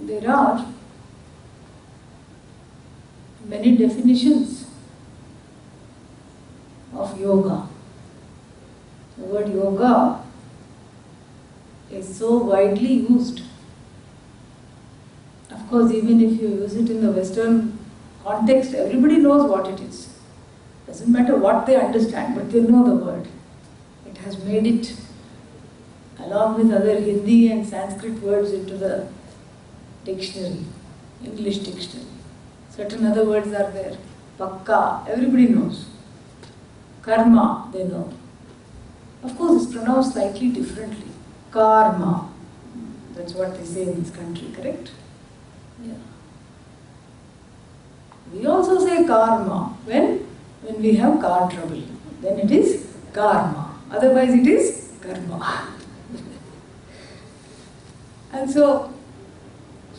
there are many definitions of yoga. The word yoga is so widely used. Of course, even if you use it in the Western context, everybody knows what it is. Doesn't matter what they understand, but they know the word. It has made it, along with other Hindi and Sanskrit words, into the dictionary, English dictionary. Certain other words are there. Pakka, everybody knows. Karma, they know. Of course, it's pronounced slightly differently. Karma. That's what they say in this country, correct? Yeah. We also say karma when we have car trouble. Then it is karma. Otherwise it is karma. And so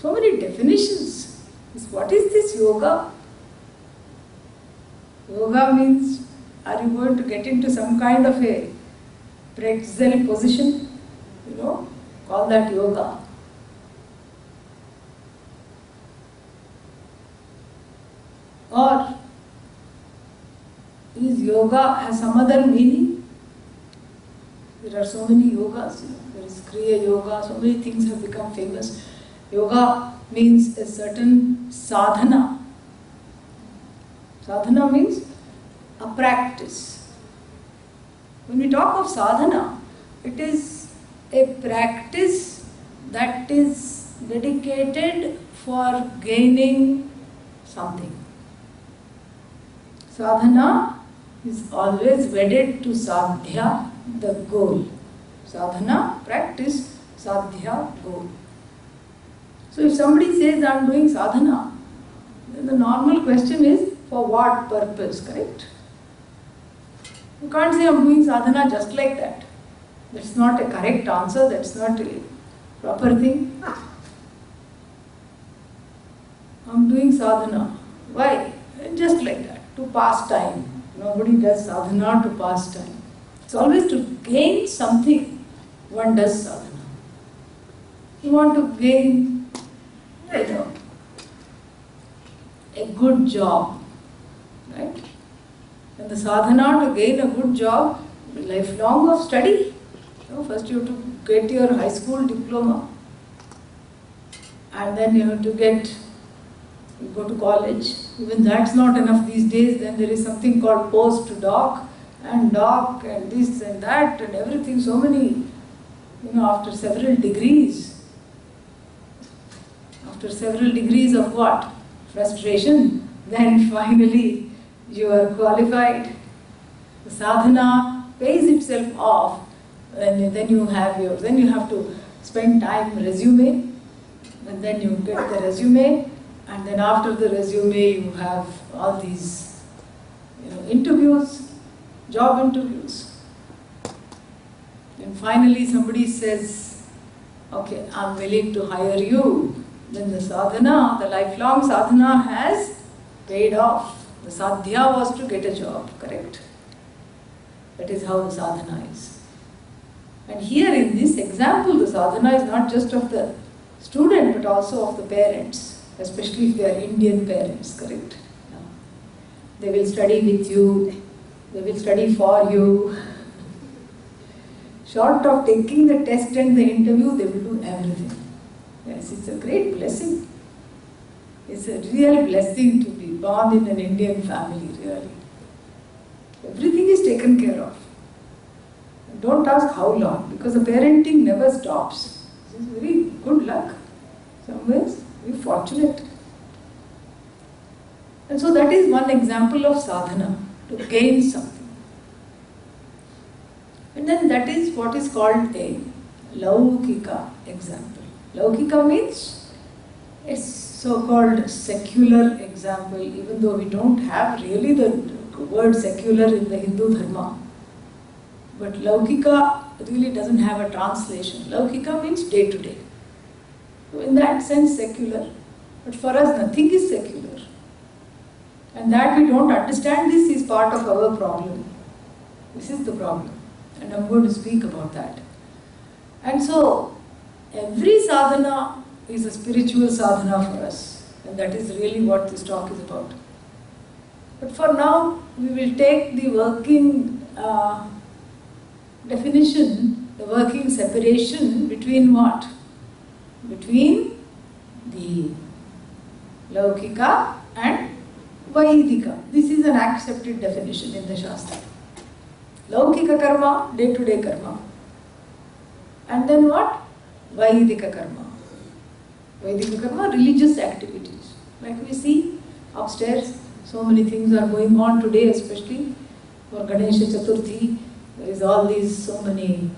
many definitions. What is this yoga? Yoga means, are you going to get into some kind of a pretzel position? Call that yoga. Or is yoga has some other meaning? There are so many yogas. There is Kriya Yoga, so many things have become famous. Yoga means a certain sadhana. Sadhana means a practice. When we talk of sadhana, it is a practice that is dedicated for gaining something. Sadhana is always wedded to sadhya, the goal. Sadhana, practice, sadhya, goal. So if somebody says, I am doing sadhana, then the normal question is, for what purpose, correct? You can't say I am doing sadhana just like that. That's not a correct answer, that's not a proper thing. I am doing sadhana. Why? Just like that, to pass time. Nobody does sadhana to pass time. It's always to gain something one does sadhana. You want to gain, a good job, right? And the sadhana to gain a good job, lifelong of study. First you have to get your high school diploma, and then you have to go to college. Even that's not enough these days. Then there is something called post-doc and doc and this and that and everything. So many, after several degrees. After several degrees of what? Frustration. Then finally you are qualified. The sadhana pays itself off. And then you have to spend time resume. And then you get the resume. And then after the resume, you have all these, interviews, job interviews. And finally somebody says, okay, I'm willing to hire you. Then the sadhana, the lifelong sadhana has paid off. The sadhya was to get a job, correct? That is how the sadhana is. And here in this example, the sadhana is not just of the student, but also of the parents. Especially if they are Indian parents, correct? No. They will study with you, they will study for you. Short of taking the test and the interview, they will do everything. Yes, it's a great blessing. It's a real blessing to be born in an Indian family, really. Everything is taken care of. Don't ask how long, because the parenting never stops. This is very good luck. Some ways. We're fortunate. And so that is one example of sadhana, to gain something. And then that is what is called a laukika example. Laukika means a so-called secular example, even though we don't have really the word secular in the Hindu dharma. But laukika really doesn't have a translation. Laukika means day to day. So in that sense, secular. But for us, nothing is secular. And that we don't understand this is part of our problem. This is the problem. And I'm going to speak about that. And so, every sadhana is a spiritual sadhana for us, and that is really what this talk is about. But for now, we will take the working definition, the working separation between what? Between the Laukika and Vaidika. This is an accepted definition in the Shastra. Laukika karma, day-to-day karma. And then what? Vaidika karma. Vaidika karma, religious activities. Like we see upstairs, so many things are going on today, especially for Ganesha Chaturthi. There is all these, so many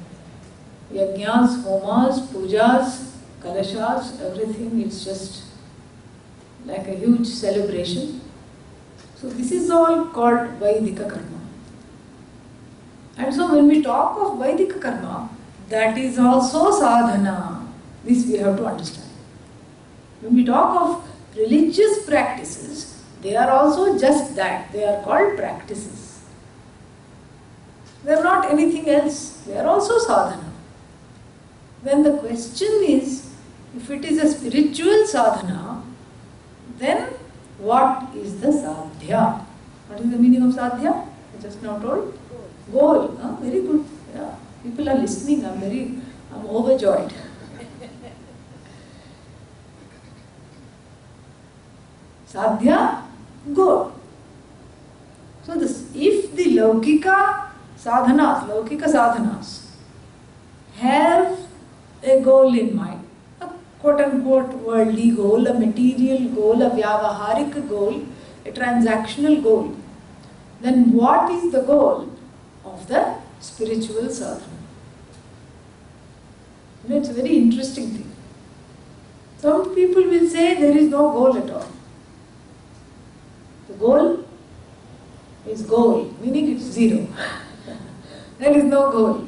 yajnas, homas, pujas, kalashas, everything. It's just like a huge celebration. So this is all called Vaidika karma. And so when we talk of Vaidika karma, that is also sadhana. This we have to understand. When we talk of religious practices, they are also just that. They are called practices. They are not anything else. They are also sadhana. Then the question is, if it is a spiritual sadhana, then what is the sadhya? What is the meaning of sadhya? I just now told. Goal. Very good. Yeah. People are listening. I'm overjoyed. Sadhya, goal. So if the Laukika sadhanas have a goal in mind, a quote-unquote worldly goal, a material goal, a vyavaharik goal, a transactional goal, then what is the goal of the spiritual sadhana? It's a very interesting thing. Some people will say there is no goal at all. The goal is goal, meaning it's zero. There is no goal.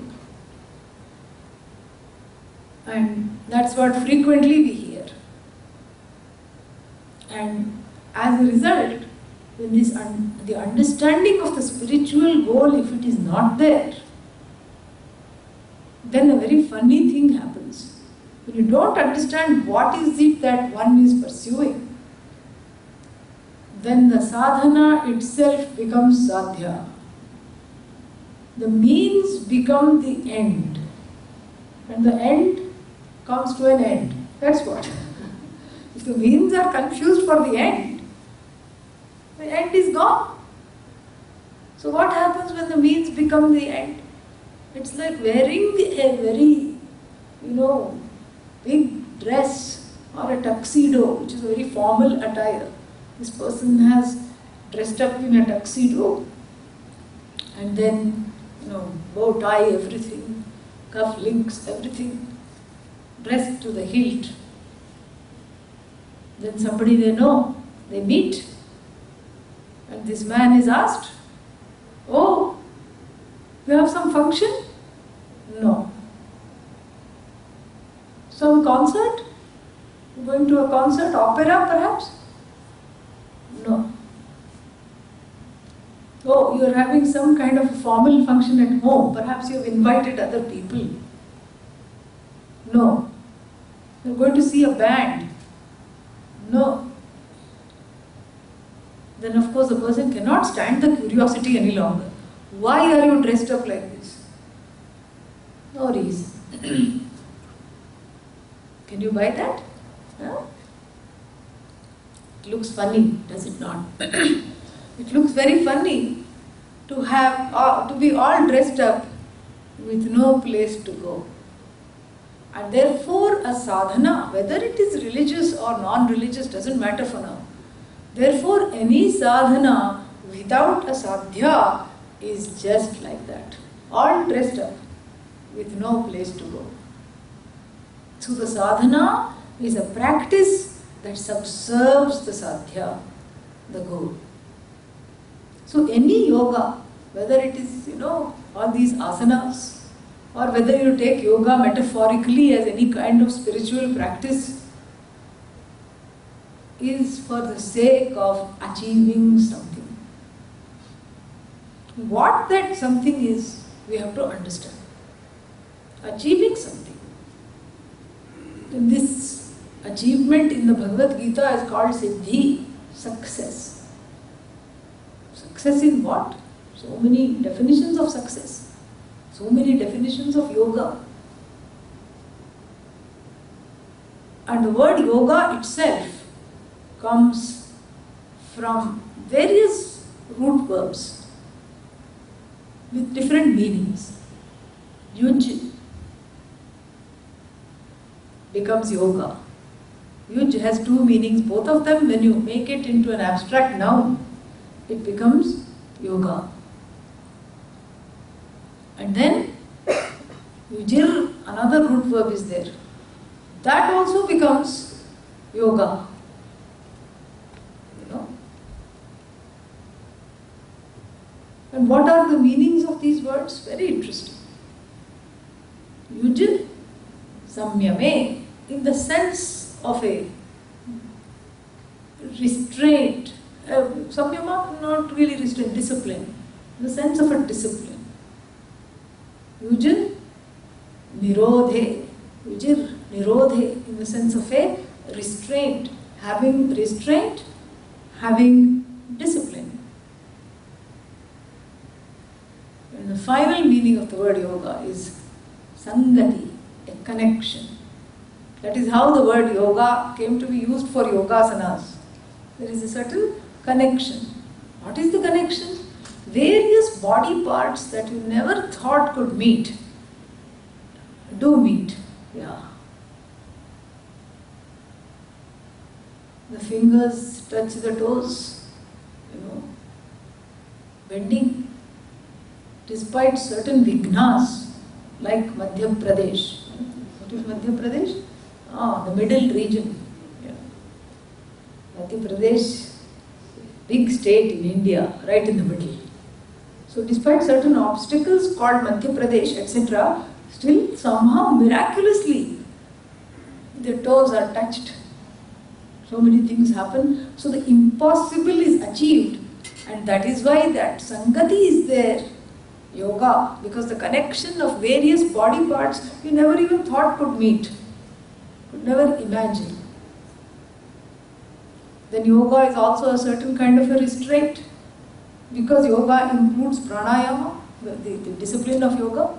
And that's what frequently we hear. And as a result, when the understanding of the spiritual goal, if it is not there, then a very funny thing happens. When you don't understand what is it that one is pursuing, then the sadhana itself becomes sadhya. The means become the end. And the end comes to an end. That's what. If the means are confused for the end is gone. So what happens when the means become the end? It's like wearing a very, big dress or a tuxedo, which is a very formal attire. This person has dressed up in a tuxedo and then, bow tie, everything, cuff links, everything, dressed to the hilt. Then somebody they know, they meet, and this man is asked, "Oh, you have some function?" "No." "Some concert? You're going to a concert, opera perhaps?" "No." "Oh, you're having some kind of a formal function at home, perhaps you've invited other people." "No." "You're going to see a band." "No." Then of course the person cannot stand the curiosity any longer. "Why are you dressed up like this?" "No reason." Can you buy that? Huh? It looks funny, does it not? It looks very funny to be all dressed up with no place to go. And therefore a sadhana, whether it is religious or non-religious, doesn't matter for now. Therefore any sadhana without a sadhya is just like that. All dressed up with no place to go. So the sadhana is a practice that subserves the sadhya, the goal. So any yoga, whether it is, all these asanas, or whether you take yoga metaphorically as any kind of spiritual practice, is for the sake of achieving something. What that something is, we have to understand. Achieving something. And this achievement in the Bhagavad Gita is called Siddhi, success. Success in what? So many definitions of success, so many definitions of yoga. And the word yoga itself comes from various root verbs with different meanings. Yuj becomes yoga. Yuj has two meanings, both of them when you make it into an abstract noun, it becomes yoga. And then yujir, another root verb is there. That also becomes yoga. You know. And what are the meanings of these words? Very interesting. Yuj, samyame, in the sense of a restraint. Samyama, not really restraint, discipline. In the sense of a discipline. Yuj, nirodhe. Yujir, nirodhe, in the sense of a restraint. Having restraint, having discipline. And the final meaning of the word yoga is sangati, a connection. That is how the word yoga came to be used for yogasanas. There is a certain connection. What is the connection? Various body parts that you never thought could meet, do meet. Yeah. The fingers touch the toes, bending. Despite certain vignas, like Madhya Pradesh. What is Madhya Pradesh? The middle region. Yeah. Madhya Pradesh, big state in India, right in the middle. So despite certain obstacles called Madhya Pradesh, etc., still somehow miraculously the toes are touched. So many things happen. So the impossible is achieved, and that is why that Sangati is there. Yoga, because the connection of various body parts you never even thought could meet, could never imagine. Then yoga is also a certain kind of a restraint, because yoga includes pranayama, the discipline of yoga.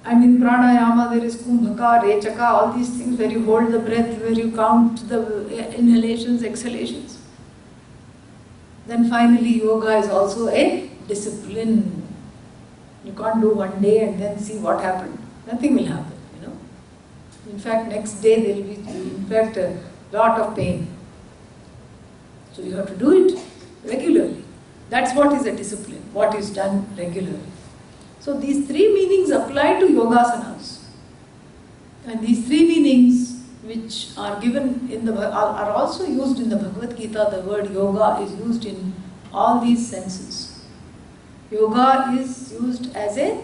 And in pranayama there is kumbhaka, rechaka, all these things where you hold the breath, where you count the inhalations, exhalations. Then finally yoga is also a discipline. You can't do one day and then see what happened. Nothing will happen, In fact, next day there will be, a lot of pain. So you have to do it regularly. That's what is a discipline, what is done regularly. So these three meanings apply to yogasanas. And these three meanings which are given in are also used in the Bhagavad Gita. The word yoga is used in all these senses. Yoga is used as a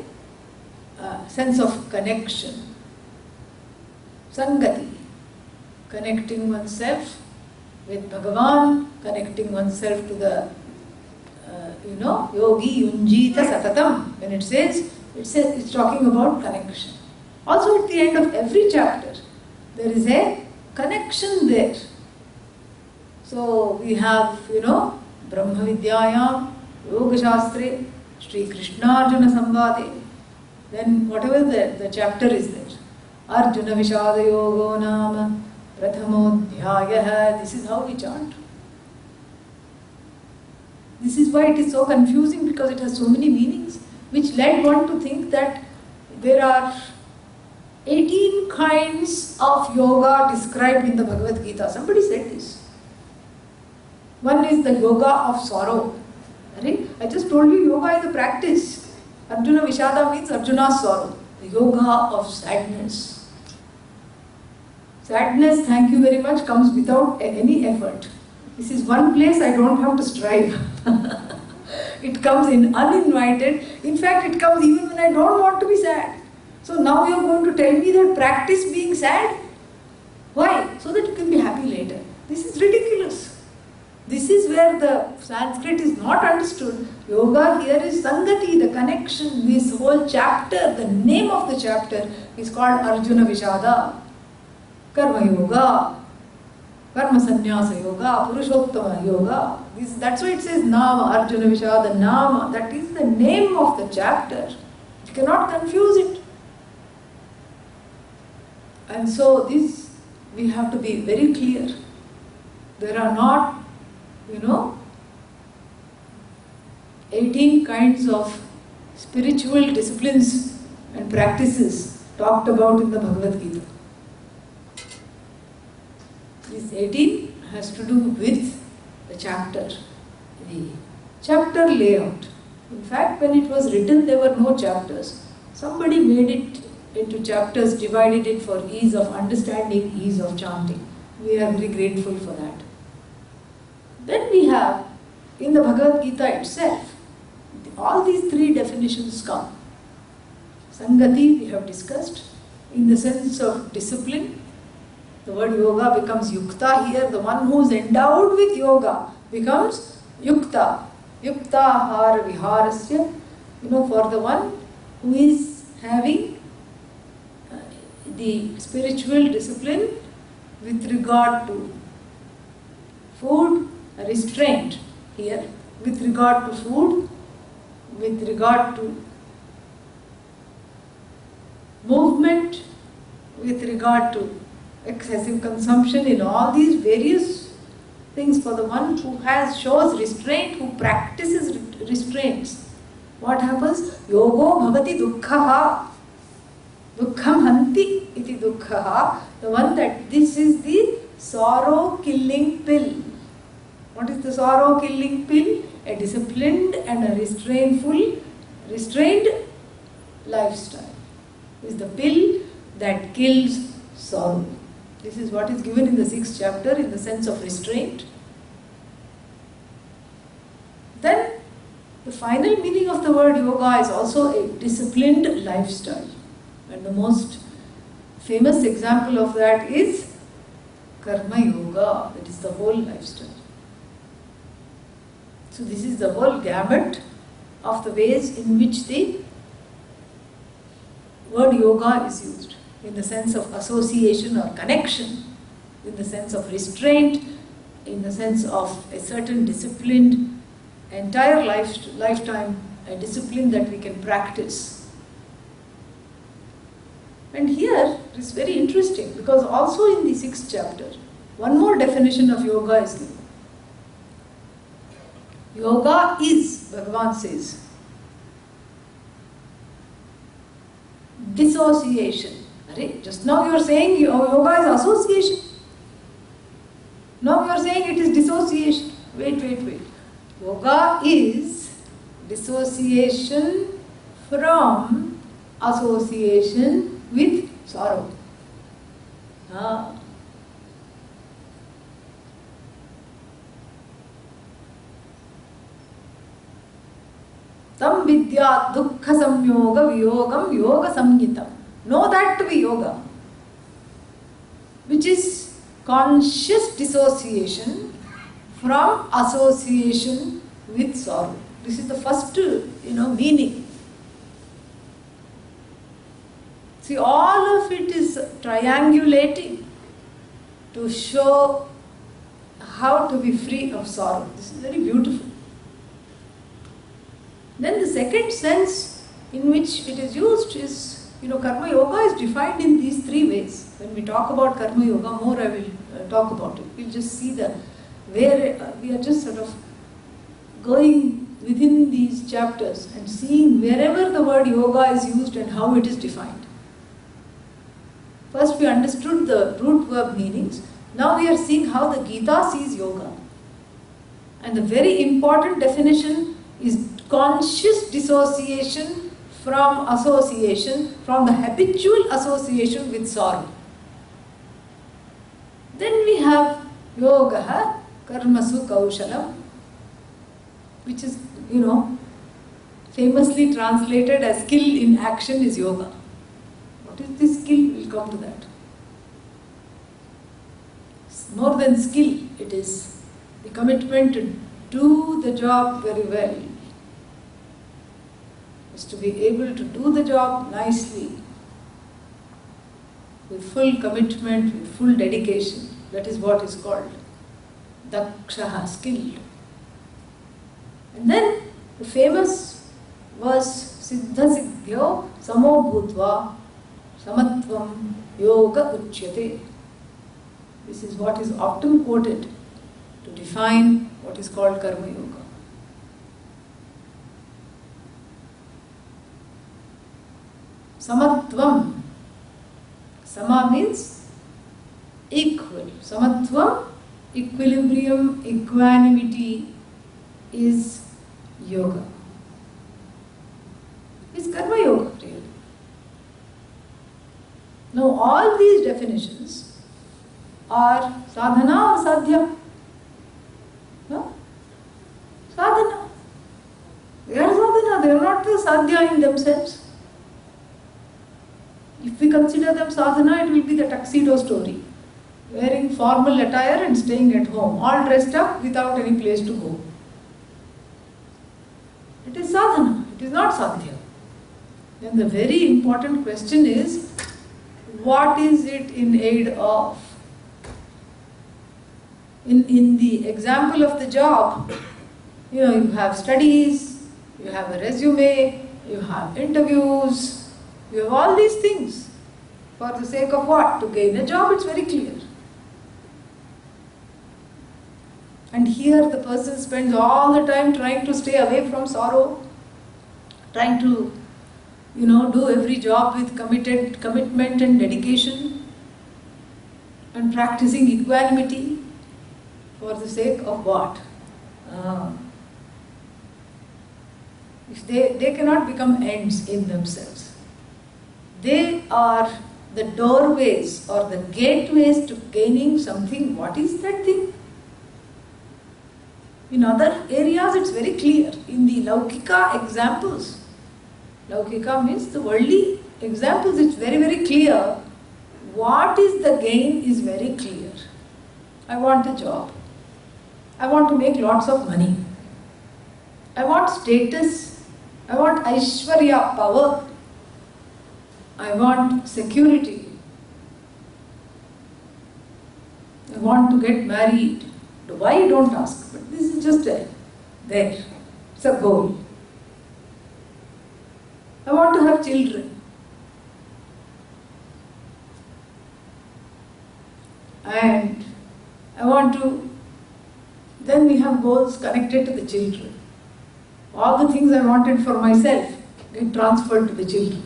sense of connection. Sangati, connecting oneself with Bhagavan, connecting oneself to the, yogi yunjita satatam. When it says, it's talking about connection. Also at the end of every chapter, there is a connection there. So we have, Brahmavidyayam, Yoga Shastre, Sri Krishnarjuna Samvade. Then whatever the chapter is there. Arjuna Vishada Yogo Nama Prathamodhyayaha. This is how we chant. This is why it is so confusing, because it has so many meanings, which led one to think that there are 18 kinds of yoga described in the Bhagavad Gita. Somebody said this. One is the yoga of sorrow. I just told you yoga is a practice. Arjuna Vishada means Arjuna's sorrow. The yoga of sadness. Sadness, thank you very much, comes without any effort. This is one place I don't have to strive. It comes in uninvited. In fact, it comes even when I don't want to be sad. So now you are going to tell me that practice being sad? Why? So that you can be happy later. This is ridiculous. This is where the Sanskrit is not understood. Yoga here is Sangati, the connection. This whole chapter, the name of the chapter is called Arjuna Vishada. Karma Yoga, Karma Sannyasa Yoga, Purushottama Yoga. That's why it says Nama, Arjuna Vishada Nama. That is the name of the chapter. You cannot confuse it. And so this, we have to be very clear. There are not, 18 kinds of spiritual disciplines and practices talked about in the Bhagavad Gita. This 18 has to do with the chapter layout. In fact, when it was written, there were no chapters. Somebody made it into chapters, divided it for ease of understanding, ease of chanting. We are very grateful for that. Then we have, in the Bhagavad Gita itself, all these three definitions come. Sangati we have discussed, in the sense of discipline. The word yoga becomes yukta here. The one who is endowed with yoga becomes yukta. Yukta ahara viharasya. For the one who is having the spiritual discipline with regard to food, restraint here, with regard to food, with regard to movement, with regard to excessive consumption, in all these various things. For the one who shows restraint, who practices restraints, what happens? Yogo bhavati dukkhaha. Dukkham hanti iti dukkhaha. The one that this is the sorrow killing pill. What is the sorrow killing pill? A disciplined and a restrained lifestyle is the pill that kills sorrow. This is what is given in the 6th chapter in the sense of restraint. Then the final meaning of the word yoga is also a disciplined lifestyle. And the most famous example of that is karma yoga, that is the whole lifestyle. So this is the whole gamut of the ways in which the word yoga is used, in the sense of association or connection, in the sense of restraint, in the sense of a certain disciplined entire lifetime, a discipline that we can practice. And here it is very interesting, because also in the 6th chapter, one more definition of yoga is given. Yoga is, Bhagavan says, dissociation. Just now you are saying yoga is association. Now you are saying it is dissociation. Wait. Yoga is dissociation from association with sorrow. Tam vidya dukkha samyoga viyogam yoga samyitam. Know that to be yoga, which is conscious dissociation from association with sorrow. This is the first, meaning. See, all of it is triangulating to show how to be free of sorrow. This is very beautiful. Then the second sense in which it is used is, karma yoga is defined in these three ways. When we talk about karma yoga, more I will talk about it. We'll just see where we are just sort of going within these chapters and seeing wherever the word yoga is used and how it is defined. First we understood the root verb meanings. Now we are seeing how the Gita sees yoga. And the very important definition is conscious dissociation from association, from the habitual association with sorrow. Then we have yoga, karmasu kaushalam, which is, famously translated as skill in action is yoga. What is this skill? We'll come to that. It's more than skill, it is the commitment to do the job very well. Is to be able to do the job nicely. with full commitment, with full dedication. That is what is called dakshaha, skilled. And then the famous verse, siddha siddhyo samo bhutva samatvam yoga uchyate. This is what is often quoted to define what is called karma yoga. Samatvam. Sama means equal. Samatvam, equilibrium, equanimity is yoga. It's karma yoga, really. Now, all these definitions are sadhana or sadhya? No? Sadhana. They are sadhana, they are not the sadhya in themselves. If we consider them sadhana, it will be the tuxedo story. Wearing formal attire and staying at home, all dressed up without any place to go. It is sadhana, it is not sadhya. Then the very important question is, what is it in aid of? In the example of the job, you have studies, you have a resume, you have interviews, you have all these things. For the sake of what? To gain a job, it's very clear. And here the person spends all the time trying to stay away from sorrow, trying to, do every job with commitment and dedication, and practicing equanimity for the sake of what? If they cannot become ends in themselves. They are the doorways or the gateways to gaining something. What is that thing? In other areas it's very clear. In the Laukika examples, Laukika means the worldly examples, it's very, very clear. What is the gain is very clear. I want a job. I want to make lots of money. I want status. I want Aishwarya, power. I want security. I want to get married. Why, don't ask, but this is just there. It's a goal. I want to have children. And I want to, then we have goals connected to the children. All the things I wanted for myself get transferred to the children.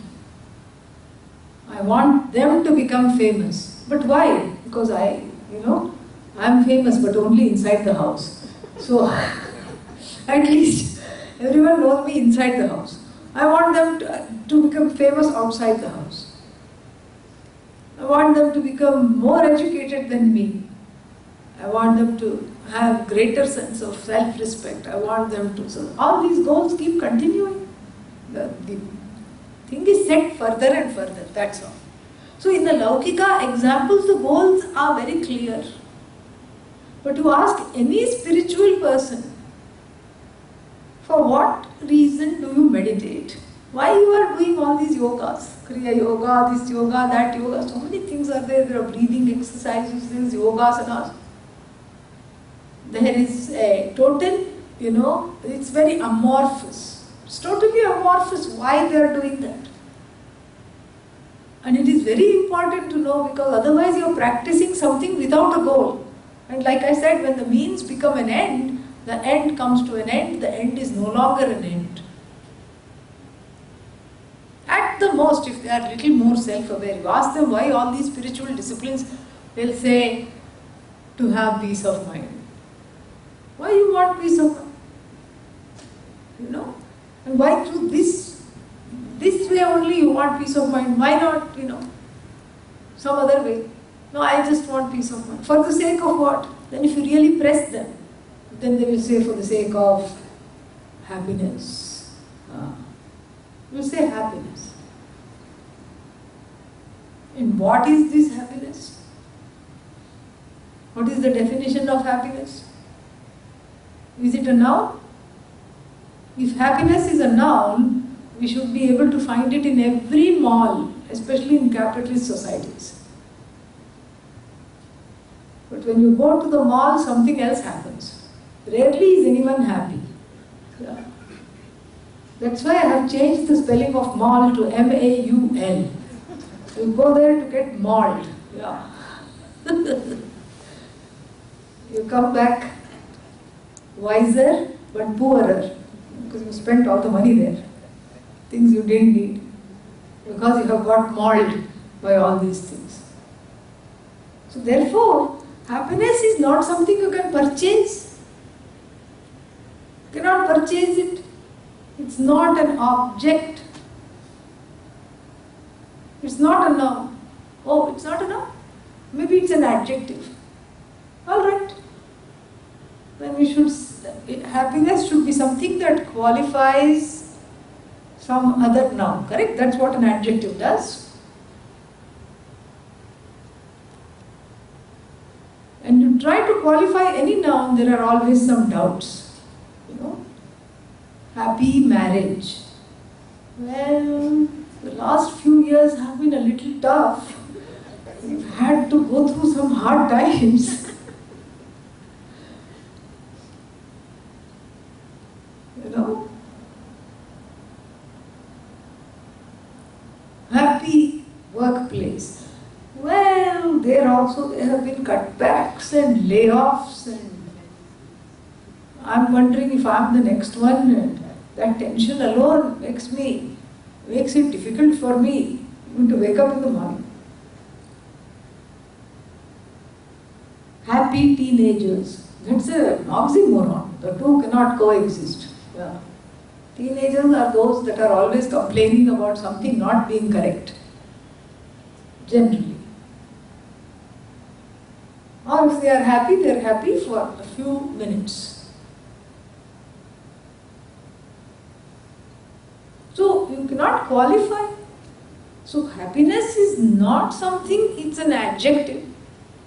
I want them to become famous. But why? Because I am famous but only inside the house. So, at least everyone knows me inside the house. I want them to become famous outside the house. I want them to become more educated than me. I want them to have greater sense of self-respect. I want them to... So all these goals keep continuing. The thing is set further and further, that's all. So in the Laukika examples, the goals are very clear. But you ask any spiritual person, for what reason do you meditate? Why you are doing all these yogas? Kriya yoga, this yoga, that yoga, so many things are there. There are breathing exercises, there is yogasanas. There is a total, it's very amorphous. It's totally amorphous why they are doing that. And it is very important to know, because otherwise you are practicing something without a goal. And like I said, when the means become an end, the end comes to an end, the end is no longer an end. At the most, if they are little more self-aware, you ask them why all these spiritual disciplines, they'll say, to have peace of mind. Why you want peace of mind? And why through this way only you want peace of mind? Why not, some other way? No, I just want peace of mind. For the sake of what? Then if you really press them, then they will say for the sake of happiness. You will say happiness. And what is this happiness? What is the definition of happiness? Is it a noun? If happiness is a noun, we should be able to find it in every mall, especially in capitalist societies. But when you go to the mall, something else happens. Rarely is anyone happy. Yeah. That's why I have changed the spelling of mall to M-A-U-L. You go there to get mauled. Yeah. You come back wiser but poorer because you spent all the money there. Things you didn't need because you have got mauled by all these things. So therefore, happiness is not something you can purchase. You cannot purchase it. It's not an object. It's not a noun. Oh, it's not a noun? Maybe it's an adjective. Alright. Then happiness should be something that qualifies some other noun, correct? That's what an adjective does. And you try to qualify any noun, there are always some doubts. You know? Happy marriage. Well, the last few years have been a little tough. We've had to go through some hard times. You know? Happy workplace. Well, there have been cutbacks and layoffs, and I'm wondering if I'm the next one, and that tension alone makes it difficult for me even to wake up in the morning. Happy teenagers. That's an oxymoron. The two cannot coexist. Yeah. Teenagers are those that are always complaining about something not being correct. Generally. Or if they are happy for a few minutes. So you cannot qualify. So happiness is not something, it's an adjective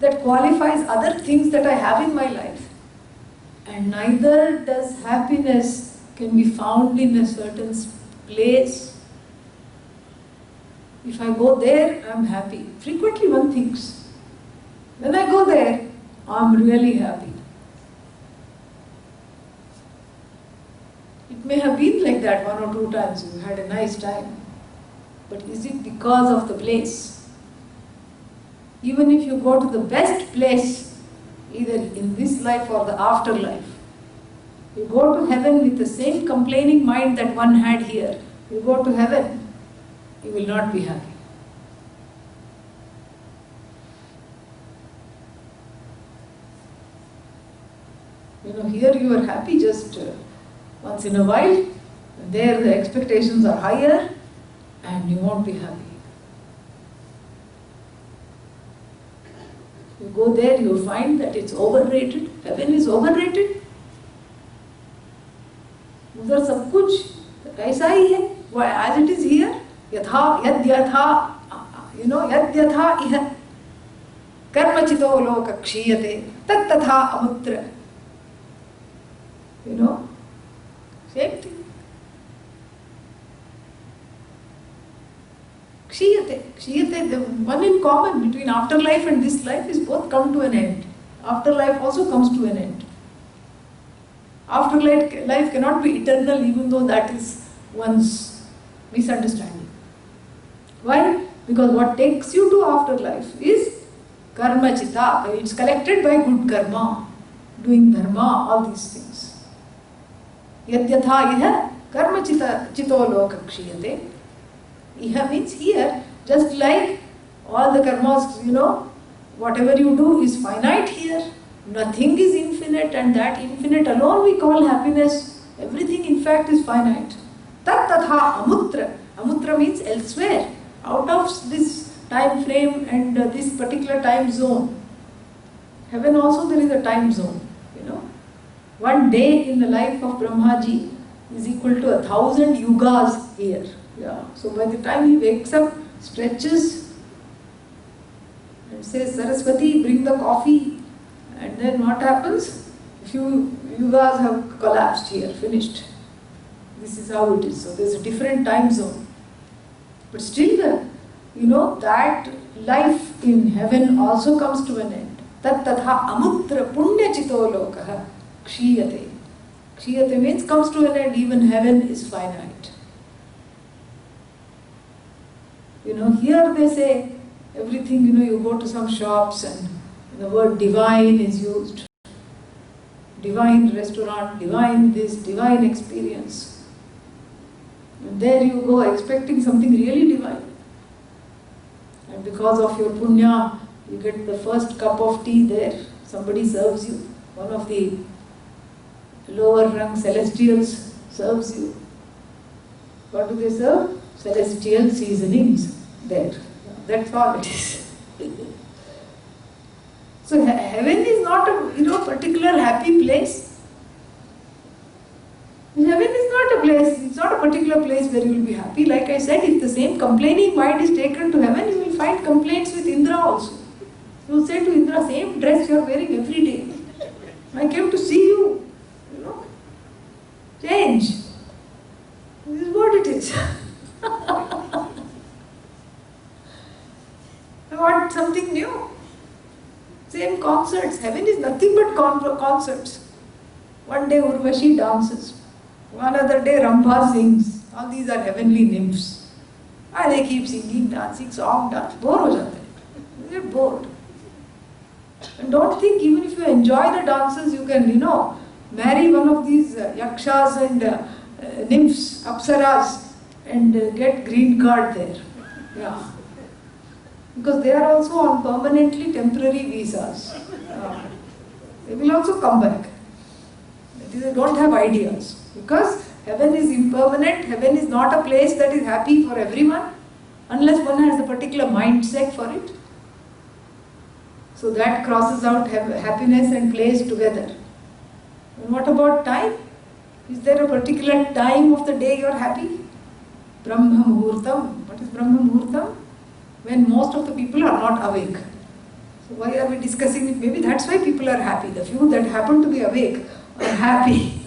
that qualifies other things that I have in my life. And neither does happiness can be found in a certain place. If I go there, I'm happy. Frequently one thinks, when I go there, I'm really happy. It may have been like that one or two times, you had a nice time. But is it because of the place? Even if you go to the best place, either in this life or the afterlife, you go to heaven with the same complaining mind that one had here. You go to heaven, you will not be happy. You know, here you are happy just once in a while. There the expectations are higher and you won't be happy. You go there, you find that it's overrated. Heaven is overrated. उधर सब कुछ ऐसा ही है, as it is here. यथा यद यथा, you know, यद यथा इह कर्मचितो लोक क्षीयते तत् तथा अमुत्र. You know, same thing. Kshiyate, the one in common between afterlife and this life is both come to an end. Afterlife also comes to an end. Afterlife cannot be eternal, even though that is one's misunderstanding. Why? Because what takes you to afterlife is karma chita. It's collected by good karma, doing dharma, all these things. Yadyatha iha karma chito loka kshiyate. Iha means here, just like all the karmas, you know, whatever you do is finite here. Nothing is infinite, and that infinite alone we call happiness. Everything in fact is finite. Tat tatha amutra. Amutra means elsewhere, out of this time frame and this particular time zone. Heaven also there is a time zone, you know. One day in the life of Brahmaji is equal to 1,000 yugas here. Yeah. So by the time he wakes up, stretches and says, Saraswati, bring the coffee. And then what happens? A few yugas have collapsed here, finished. This is how it is. So there's a different time zone. But still, you know, that life in heaven also comes to an end. tat tatha amutra punyachito lokaha kshiyate. Kshiyate means comes to an end. Even heaven is finite. Here they say everything, you go to some shops and the word divine is used. Divine restaurant, divine this, divine experience. And there you go expecting something really divine. And because of your punya, you get the first cup of tea there. Somebody serves you. One of the lower rung celestials serves you. What do they serve? Celestial seasonings there. That's all it is. So heaven is not a particular happy place. Heaven is not a place, it's not a particular place where you will be happy. Like I said, if the same complaining mind is taken to heaven, you will find complaints with Indra also. You will say to Indra, same dress you are wearing every day. I came to see you. Change. This is what it is. I want something new. Same concerts. Heaven is nothing but concerts. One day Urvashi dances. One other day Rambha sings. All these are heavenly nymphs. And they keep singing, dancing, song, dance. Bore ho jate. You get bored. And don't think even if you enjoy the dances, you can, marry one of these yakshas and nymphs, apsaras, and get green card there. Yeah. Because they are also on permanently temporary visas. They will also come back. They don't have ideas. Because heaven is impermanent, heaven is not a place that is happy for everyone, unless one has a particular mindset for it. So that crosses out happiness and place together. And what about time? Is there a particular time of the day you are happy? Brahma Muhurtam. What is Brahma Muhurtam? When most of the people are not awake. So why are we discussing it? Maybe that's why people are happy. The few that happen to be awake are happy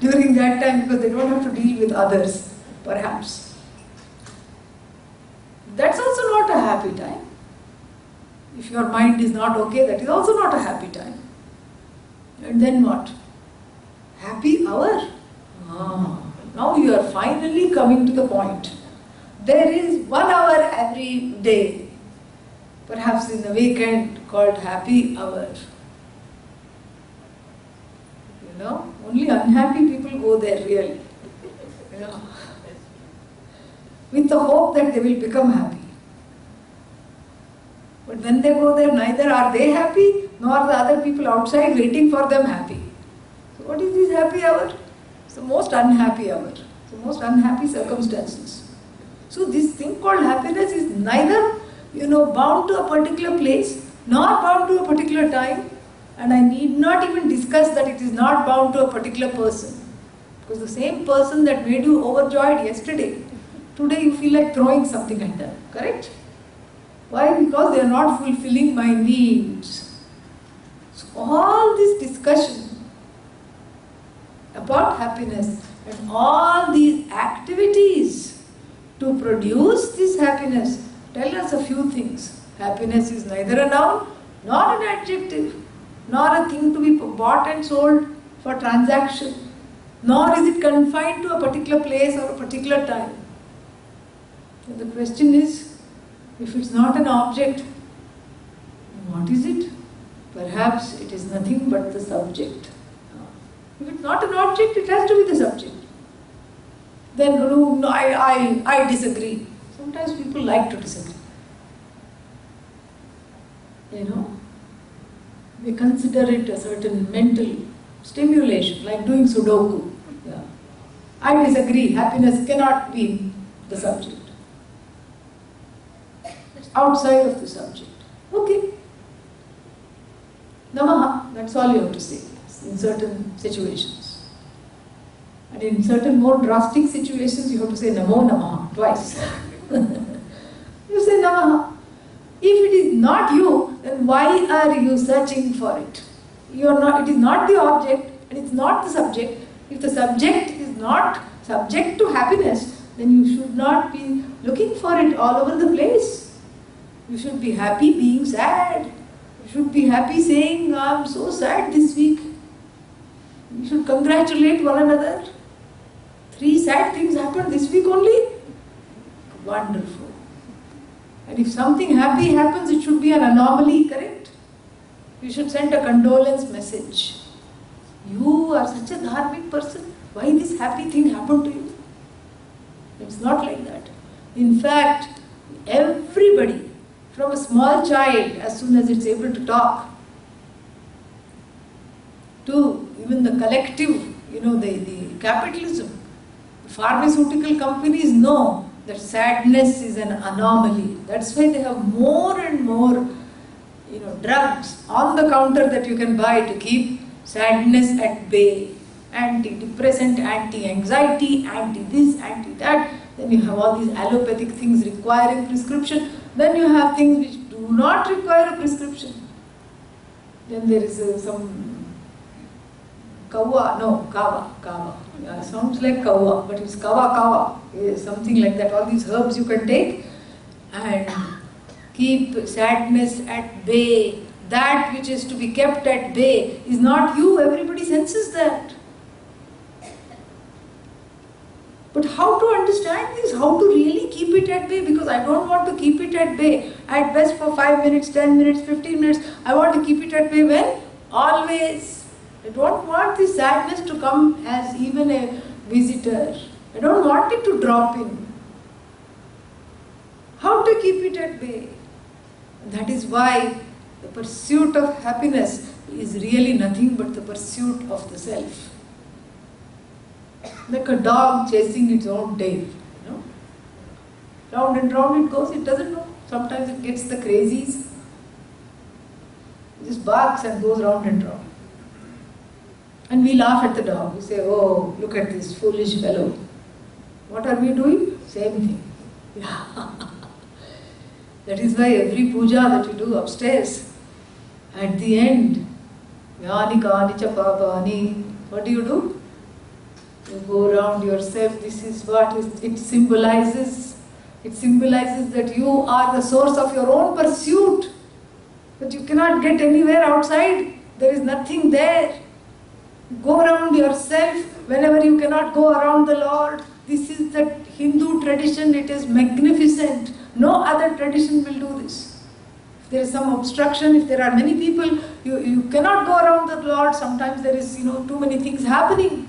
during that time because they don't have to deal with others, perhaps. That's also not a happy time. If your mind is not okay, that is also not a happy time. And then what? Happy hour? Now you are finally coming to the point. There is 1 hour every day, perhaps in the weekend, called happy hour. Only unhappy people go there really. With the hope that they will become happy. But when they go there, neither are they happy, nor the other people outside waiting for them happy. So what is this happy hour? It's the most unhappy hour. It's the most unhappy circumstances. So this thing called happiness is neither, bound to a particular place, nor bound to a particular time. And I need not even discuss that it is not bound to a particular person. Because the same person that made you overjoyed yesterday, today you feel like throwing something at them. Correct? Why? Because they are not fulfilling my needs. So all this discussion about happiness and all these activities to produce this happiness tell us a few things. Happiness is neither a noun nor an adjective, nor a thing to be bought and sold for transaction, nor is it confined to a particular place or a particular time. So the question is, if it's not an object, what is it? Perhaps it is nothing but the subject. If it's not an object, it has to be the subject. Then no, I disagree. Sometimes people like to disagree. They consider it a certain mental stimulation, like doing Sudoku. Yeah. I disagree. Happiness cannot be the subject. It's outside of the subject. Okay. Namaha. That's all you have to say in certain situations. And in certain more drastic situations, you have to say Namo Namaha twice. You say Namaha. If it is not you, then why are you searching for it? It is not the object and it's not the subject. If the subject is not subject to happiness, then you should not be looking for it all over the place. You should be happy being sad. You You should be happy saying, I'm so sad this week. You should congratulate one another. 3 sad things happened this week only. Wonderful. And if something happy happens, it should be an anomaly, correct? You should send a condolence message. You are such a dharmic person. Why this happy thing happened to you? It's not like that. In fact, everybody, from a small child, as soon as it's able to talk, to even the collective, the capitalism, the pharmaceutical companies know that sadness is an anomaly. That's why they have more and more, drugs on the counter that you can buy to keep sadness at bay. Antidepressant, anti-anxiety, anti-this, anti-that. Then you have all these allopathic things requiring prescription. Then you have things which do not require a prescription. Then there is some kava. Yeah, sounds like kawa, but it's kawa. Something like that. All these herbs you can take and keep sadness at bay. That which is to be kept at bay is not you. Everybody senses that. But how to understand this? How to really keep it at bay? Because I don't want to keep it at bay. At best for 5 minutes, 10 minutes, 15 minutes. I want to keep it at bay when? Always. I don't want this sadness to come as even a visitor. I don't want it to drop in. How to keep it at bay? That is why the pursuit of happiness is really nothing but the pursuit of the self. Like a dog chasing its own tail. Round and round it goes, it doesn't know. Sometimes it gets the crazies. It just barks and goes round and round. And we laugh at the dog. We say, oh, look at this foolish fellow. What are we doing? Same thing. Yeah. That is why every puja that you do upstairs, at the end, Yani kani cha papani, what do? You go around yourself. This is what it symbolizes. It symbolizes that you are the source of your own pursuit. But you cannot get anywhere outside. There is nothing there. Go around yourself whenever you cannot go around the Lord. This is the Hindu tradition. It is magnificent. No other tradition will do this. If there is some obstruction, if there are many people, you cannot go around the Lord. Sometimes there is, too many things happening.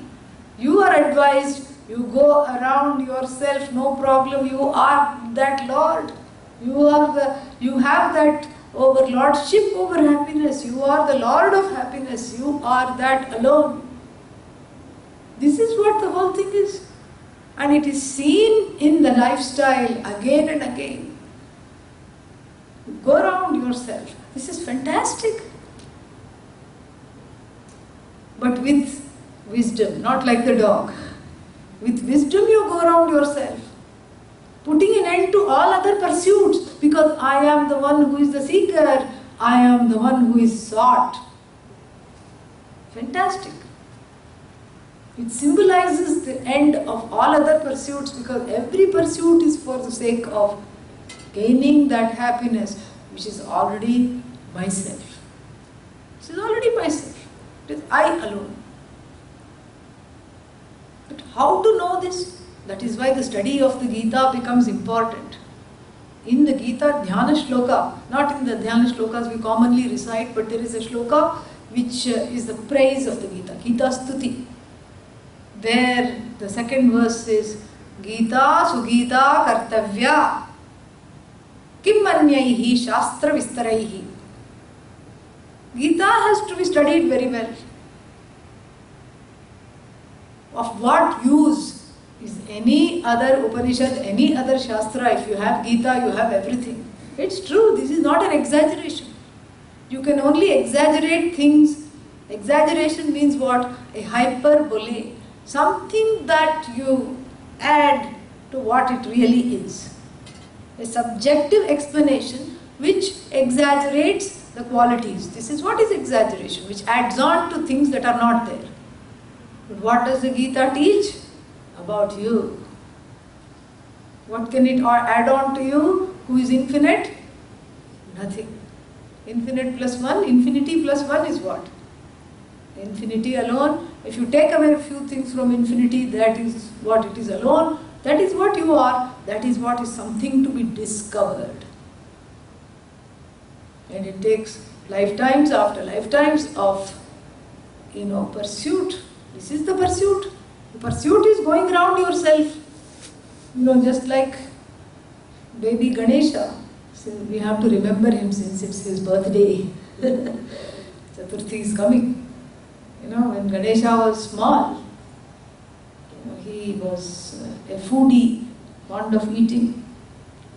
You are advised, you go around yourself, no problem. You are that Lord. You have that overlordship over happiness. You are the Lord of happiness. You are that alone. This is what the whole thing is. And it is seen in the lifestyle again and again. Go around yourself. This is fantastic. But with wisdom, not like the dog. With wisdom you go around yourself. Putting an end to all other pursuits, because I am the one who is the seeker, I am the one who is sought. Fantastic. It symbolizes the end of all other pursuits, because every pursuit is for the sake of gaining that happiness, which is already myself. It is already myself. It is I alone. But how to know this? That is why the study of the Gita becomes important. In the Gita Dhyana Shloka, not in the Dhyana Shlokas we commonly recite, but there is a shloka which is the praise of the Gita, Gita Stuti. There the second verse is Gita Sugita Kartavya Kim Manyaihi Shastra Vistaraihi. Gita has to be studied very well. Of what use is any other Upanishad, any other Shastra? If you have Gita, you have everything. It's true, this is not an exaggeration. You can only exaggerate things. Exaggeration means what? A hyperbole. Something that you add to what it really is. A subjective explanation which exaggerates the qualities. This is what is exaggeration, which adds on to things that are not there. But what does the Gita teach? About you. What can it add on to you? Who is infinite? Nothing. Infinite plus 1, infinity plus 1 is what? Infinity alone. If you take away a few things from infinity, that is what it is alone. That is what you are. That is what is something to be discovered. And it takes lifetimes after lifetimes of, pursuit. This is the pursuit. The pursuit is going around yourself. Just like baby Ganesha. So we have to remember him since it's his birthday. Chaturthi is coming. When Ganesha was small, he was a foodie, fond of eating,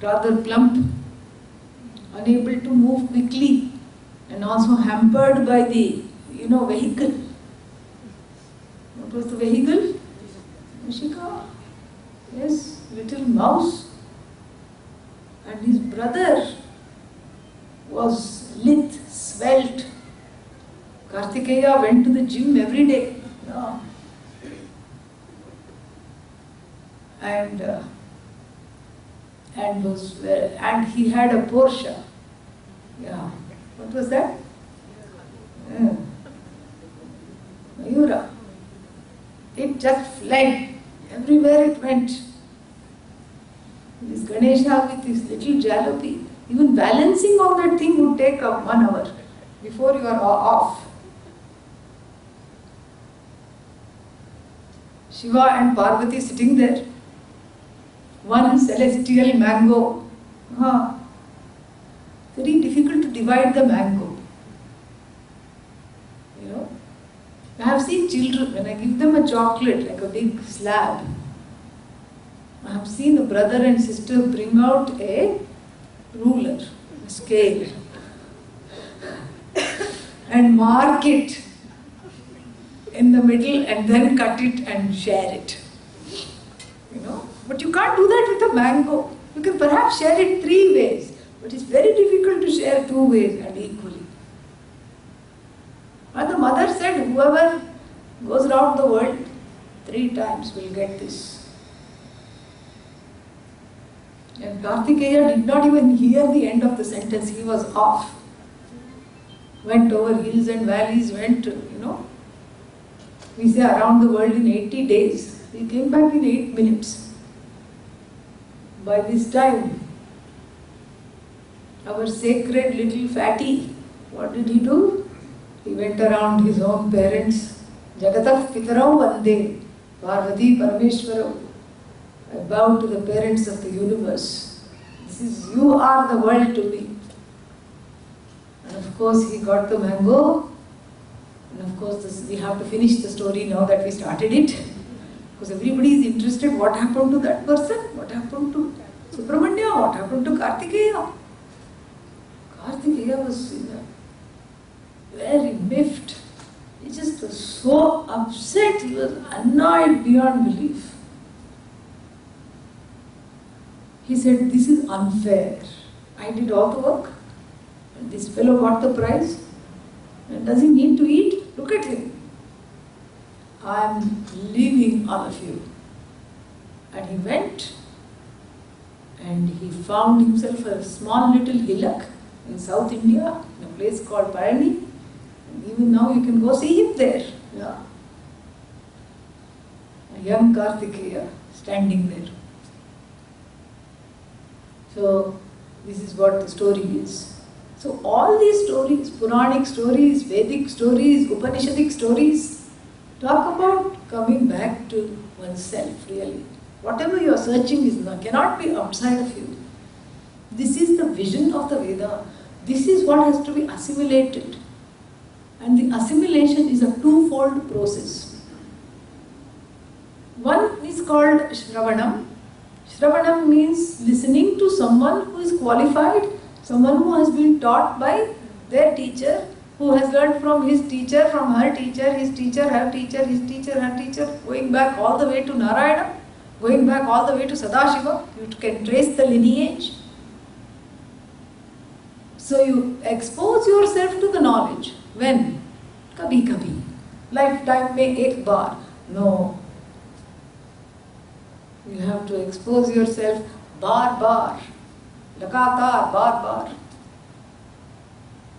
rather plump, unable to move quickly, and also hampered by the, vehicle. What was the vehicle? Mashika. Yes, little mouse. And his brother was lithe, svelte. Kartikeya went to the gym every day. No. And he had a Porsche. Yeah. What was that? Mayura. It just fled. Everywhere it went. This Ganesha with his little jalopy, even balancing on that thing would take up 1 hour before you are off. Shiva and Parvati sitting there. One celestial mango. Very difficult to divide the mango. I have seen children, when I give them a chocolate, like a big slab, I have seen a brother and sister bring out a ruler, a scale, and mark it in the middle and then cut it and share it. But you can't do that with a mango. You can perhaps share it 3 ways, but it's very difficult to share 2 ways and equally. And the mother said, whoever goes around the world 3 times will get this. And Kartikeya did not even hear the end of the sentence. He was off. Went over hills and valleys, we say around the world in 80 days. He came back in 8 minutes. By this time, our sacred little fatty, what did he do? He went around his own parents. Jagatah Pitarau Vande, Parvati Parameshwarau. I bow to the parents of the universe. You are the world to me. And of course he got the mango. And of course we have to finish the story now that we started it. Because everybody is interested what happened to that person. What happened to Subramanya? What happened to Kartikeya? Kartikeya was very miffed. He just was so upset. He was annoyed beyond belief. He said, this is unfair. I did all the work and this fellow got the prize. And does he need to eat? Look at him. I am leaving all of you. And he went and he found himself a small little hillock in South India, in a place called Parani. And even now you can go see him there. Yeah. A young Kartikeya standing there. So this is what the story is. So all these stories, Puranic stories, Vedic stories, Upanishadic stories, talk about coming back to oneself really. Whatever you are searching cannot be outside of you. This is the vision of the Veda. This is what has to be assimilated. And the assimilation is a 2-fold process. One is called Shravanam. Shravanam means listening to someone who is qualified, someone who has been taught by their teacher, who has learned from his teacher, from her teacher, his teacher, her teacher, his teacher, her teacher, going back all the way to Narayana, going back all the way to Sadashiva. You can trace the lineage. So you expose yourself to the knowledge. When? Kabhi kabhi. Lifetime mein ek baar. No. You have to expose yourself bar bar. Lagatar, bar bar.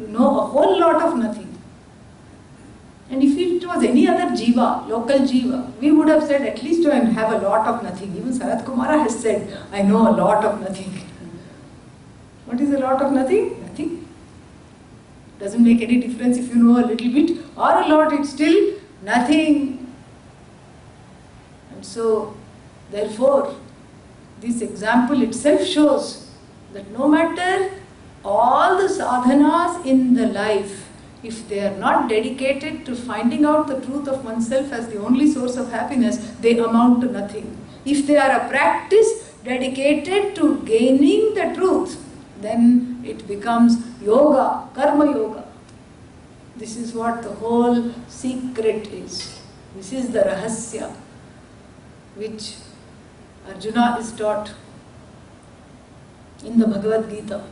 You know a whole lot of nothing. And if it was any other jiva, local jiva, we would have said at least I have a lot of nothing. Even Sarat Kumara has said, I know a lot of nothing. What is a lot of nothing? Nothing. Doesn't make any difference if you know a little bit or a lot, it's still nothing. And so, therefore, this example itself shows that no matter all the sadhanas in the life, if they are not dedicated to finding out the truth of oneself as the only source of happiness, they amount to nothing. If they are a practice dedicated to gaining the truth, then it becomes yoga, karma yoga. This is what the whole secret is. This is the rahasya which Arjuna is taught in the Bhagavad Gita.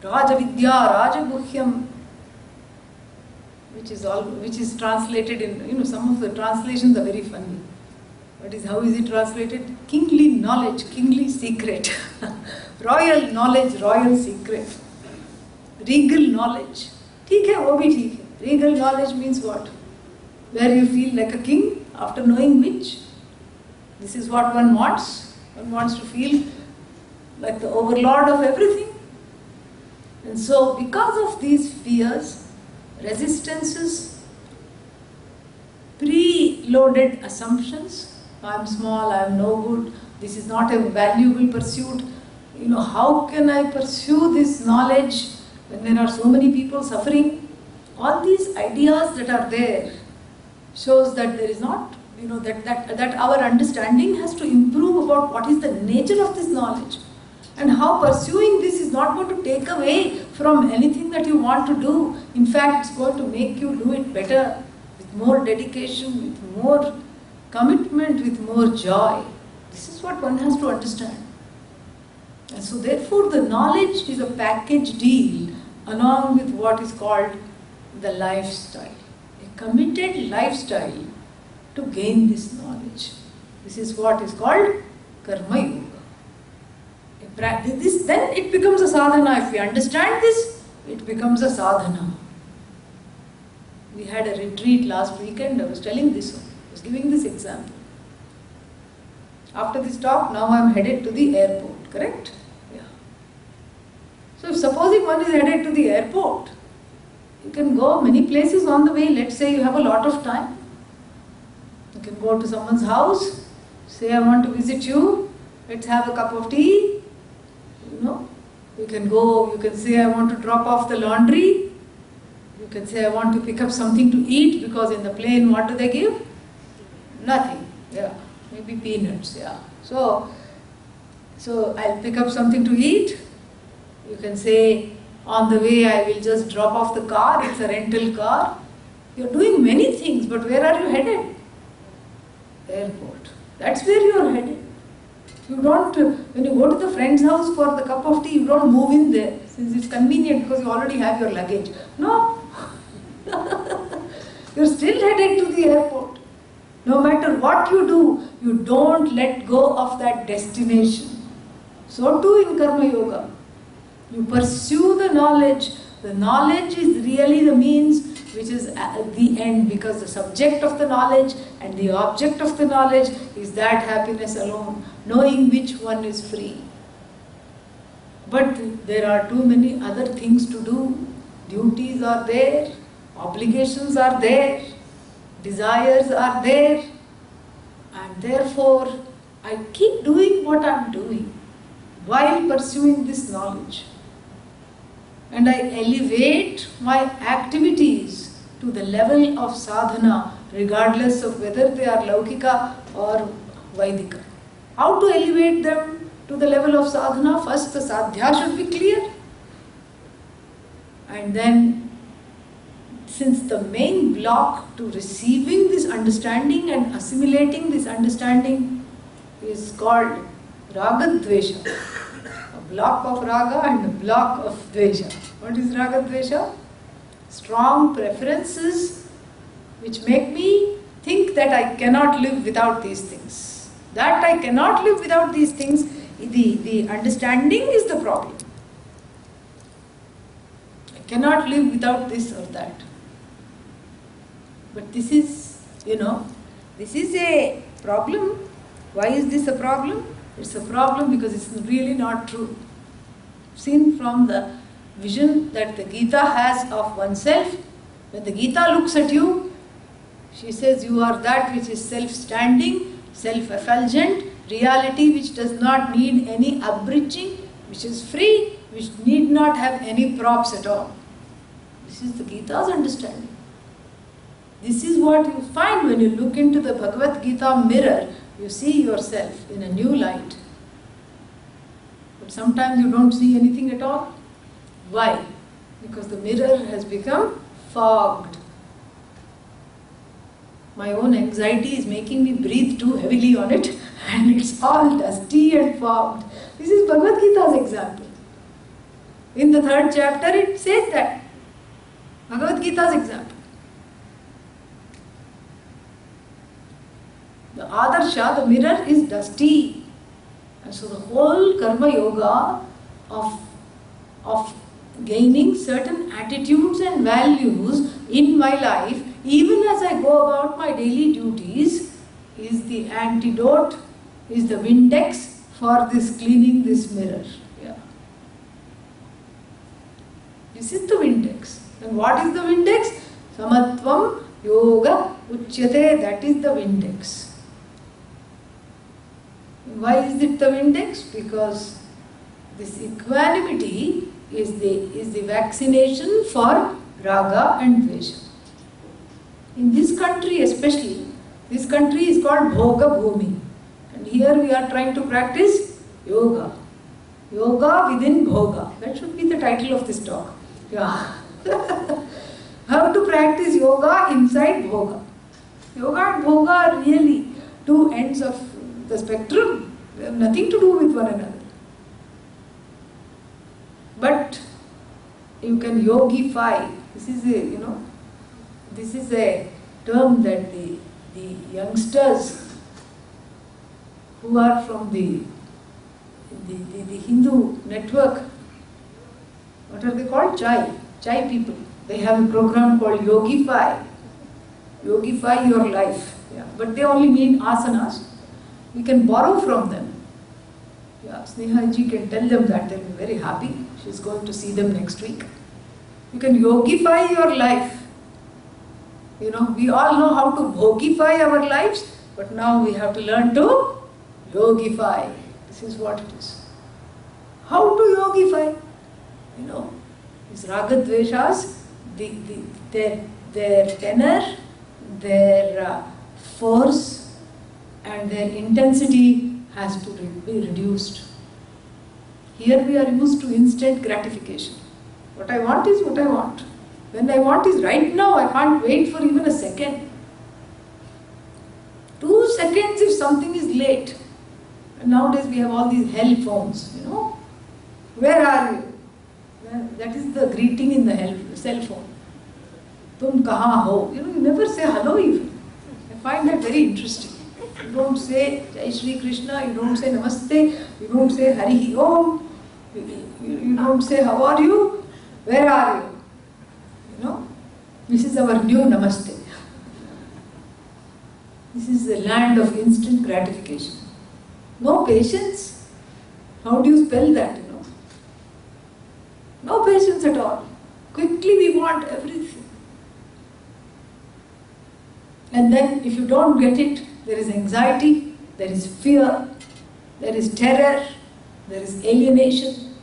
Rajavidya, Rajaguhyam, which is translated in, some of the translations are very funny. How is it translated? Kingly knowledge, kingly secret. Royal knowledge, royal secret. Regal knowledge. ठीक है, वो भी ठीक है. Regal knowledge means what? Where you feel like a king after knowing which. This is what one wants. One wants to feel like the overlord of everything. And so, because of these fears, resistances, pre-loaded assumptions, I am small, I am no good, this is not a valuable pursuit, how can I pursue this knowledge when there are so many people suffering? All these ideas that are there shows that there is not, that our understanding has to improve about what is the nature of this knowledge. And how pursuing this is not going to take away from anything that you want to do. In fact, it's going to make you do it better, with more dedication, with more commitment, with more joy. This is what one has to understand. And so therefore the knowledge is a package deal along with what is called the lifestyle. A committed lifestyle to gain this knowledge. This is what is called karma yoga. This, then it becomes a sadhana. If we understand this, it becomes a sadhana. We had a retreat last weekend. I was telling this one. I was giving this example. After this talk, now I am headed to the airport. Correct? Yeah. So if supposing one is headed to the airport, you can go many places on the way. Let's say you have a lot of time. You can go to someone's house. Say, I want to visit you. Let's have a cup of tea. You can go, you can say, I want to drop off the laundry. You can say, I want to pick up something to eat, because in the plane, what do they give? Nothing. Yeah, maybe peanuts. Yeah. So I'll pick up something to eat. You can say, on the way, I will just drop off the car. It's a rental car. You're doing many things, but where are you headed? Airport. That's where you are headed. You don't, when you go to the friend's house for the cup of tea, you don't move in there, since it's convenient because you already have your luggage. No. You're still headed to the airport. No matter what you do, you don't let go of that destination. So too in Karma Yoga. You pursue the knowledge. The knowledge is really the means which is at the end, because the subject of the knowledge and the object of the knowledge is that happiness alone, knowing which one is free. But there are too many other things to do. Duties are there, obligations are there, desires are there, and therefore I keep doing what I am doing while pursuing this knowledge. And I elevate my activities to the level of sadhana, regardless of whether they are laukika or vaidika. How to elevate them to the level of sadhana? First, the sadhya should be clear. And then, since the main block to receiving this understanding and assimilating this understanding is called raga-dvesha, a block of raga and a block of dvesha. What is raga-dvesha? Strong preferences which make me think that I cannot live without these things. That I cannot live without these things, the understanding is the problem. cannot live without this or that. But this is, this is a problem. Why is this a problem? It's a problem because it's really not true. Seen from the vision that the Gita has of oneself, when the Gita looks at you, she says you are that which is self-standing, self-effulgent, reality which does not need any abridging, which is free, which need not have any props at all. This is the Gita's understanding. This is what you find when you look into the Bhagavad Gita mirror. You see yourself in a new light. But sometimes you don't see anything at all. Why? Because the mirror has become fogged. My own anxiety is making me breathe too heavily on it, and it's all dusty and fogged. This is Bhagavad Gita's example. In the 3rd chapter it says that. Bhagavad Gita's example. The Adarsha, the mirror, is dusty. And so the whole Karma Yoga of gaining certain attitudes and values in my life, even as I go about my daily duties, is the antidote, is the Windex for this cleaning this mirror. Yeah. This is the Windex. And what is the Windex? Samatvam Yoga Uchyate, that is the Windex. Why is it the Windex? Because this equanimity is the vaccination for Raga and Dvesha. In this country especially, this country is called Bhoga Bhumi. And here we are trying to practice Yoga. Yoga within Bhoga. That should be the title of this talk. Yeah. How to practice Yoga inside Bhoga. Yoga and Bhoga are really two ends of the spectrum. They have nothing to do with one another. But you can yogify. This is a term that the youngsters who are from the Hindu network, what are they called? Chai people. They have a program called Yogify. Yogify your life. Yeah. But they only mean asanas. We can borrow from them. Yeah, Sneha ji can tell them that. They'll be very happy. She's going to see them next week. You can yogify your life. We all know how to bhogify our lives, but now we have to learn to yogify. This is what it is. How to yogify? These ragadveshas, their tenor, their force and their intensity has to be reduced. Here we are used to instant gratification. What I want is what I want. When I want is right now, I can't wait for even a second. 2 seconds if something is late. And nowadays we have all these hell phones, Where are you? That is the greeting in the cell phone. Tum kahan ho? You never say hello even. I find that very interesting. You don't say Jai Shri Krishna, you don't say Namaste, you don't say Hari Om, you don't say how are you, where are you? This is our new Namaste. This is the land of instant gratification. No patience. How do you spell that? No patience at all. Quickly we want everything. And then if you don't get it, there is anxiety, there is fear, there is terror, there is alienation.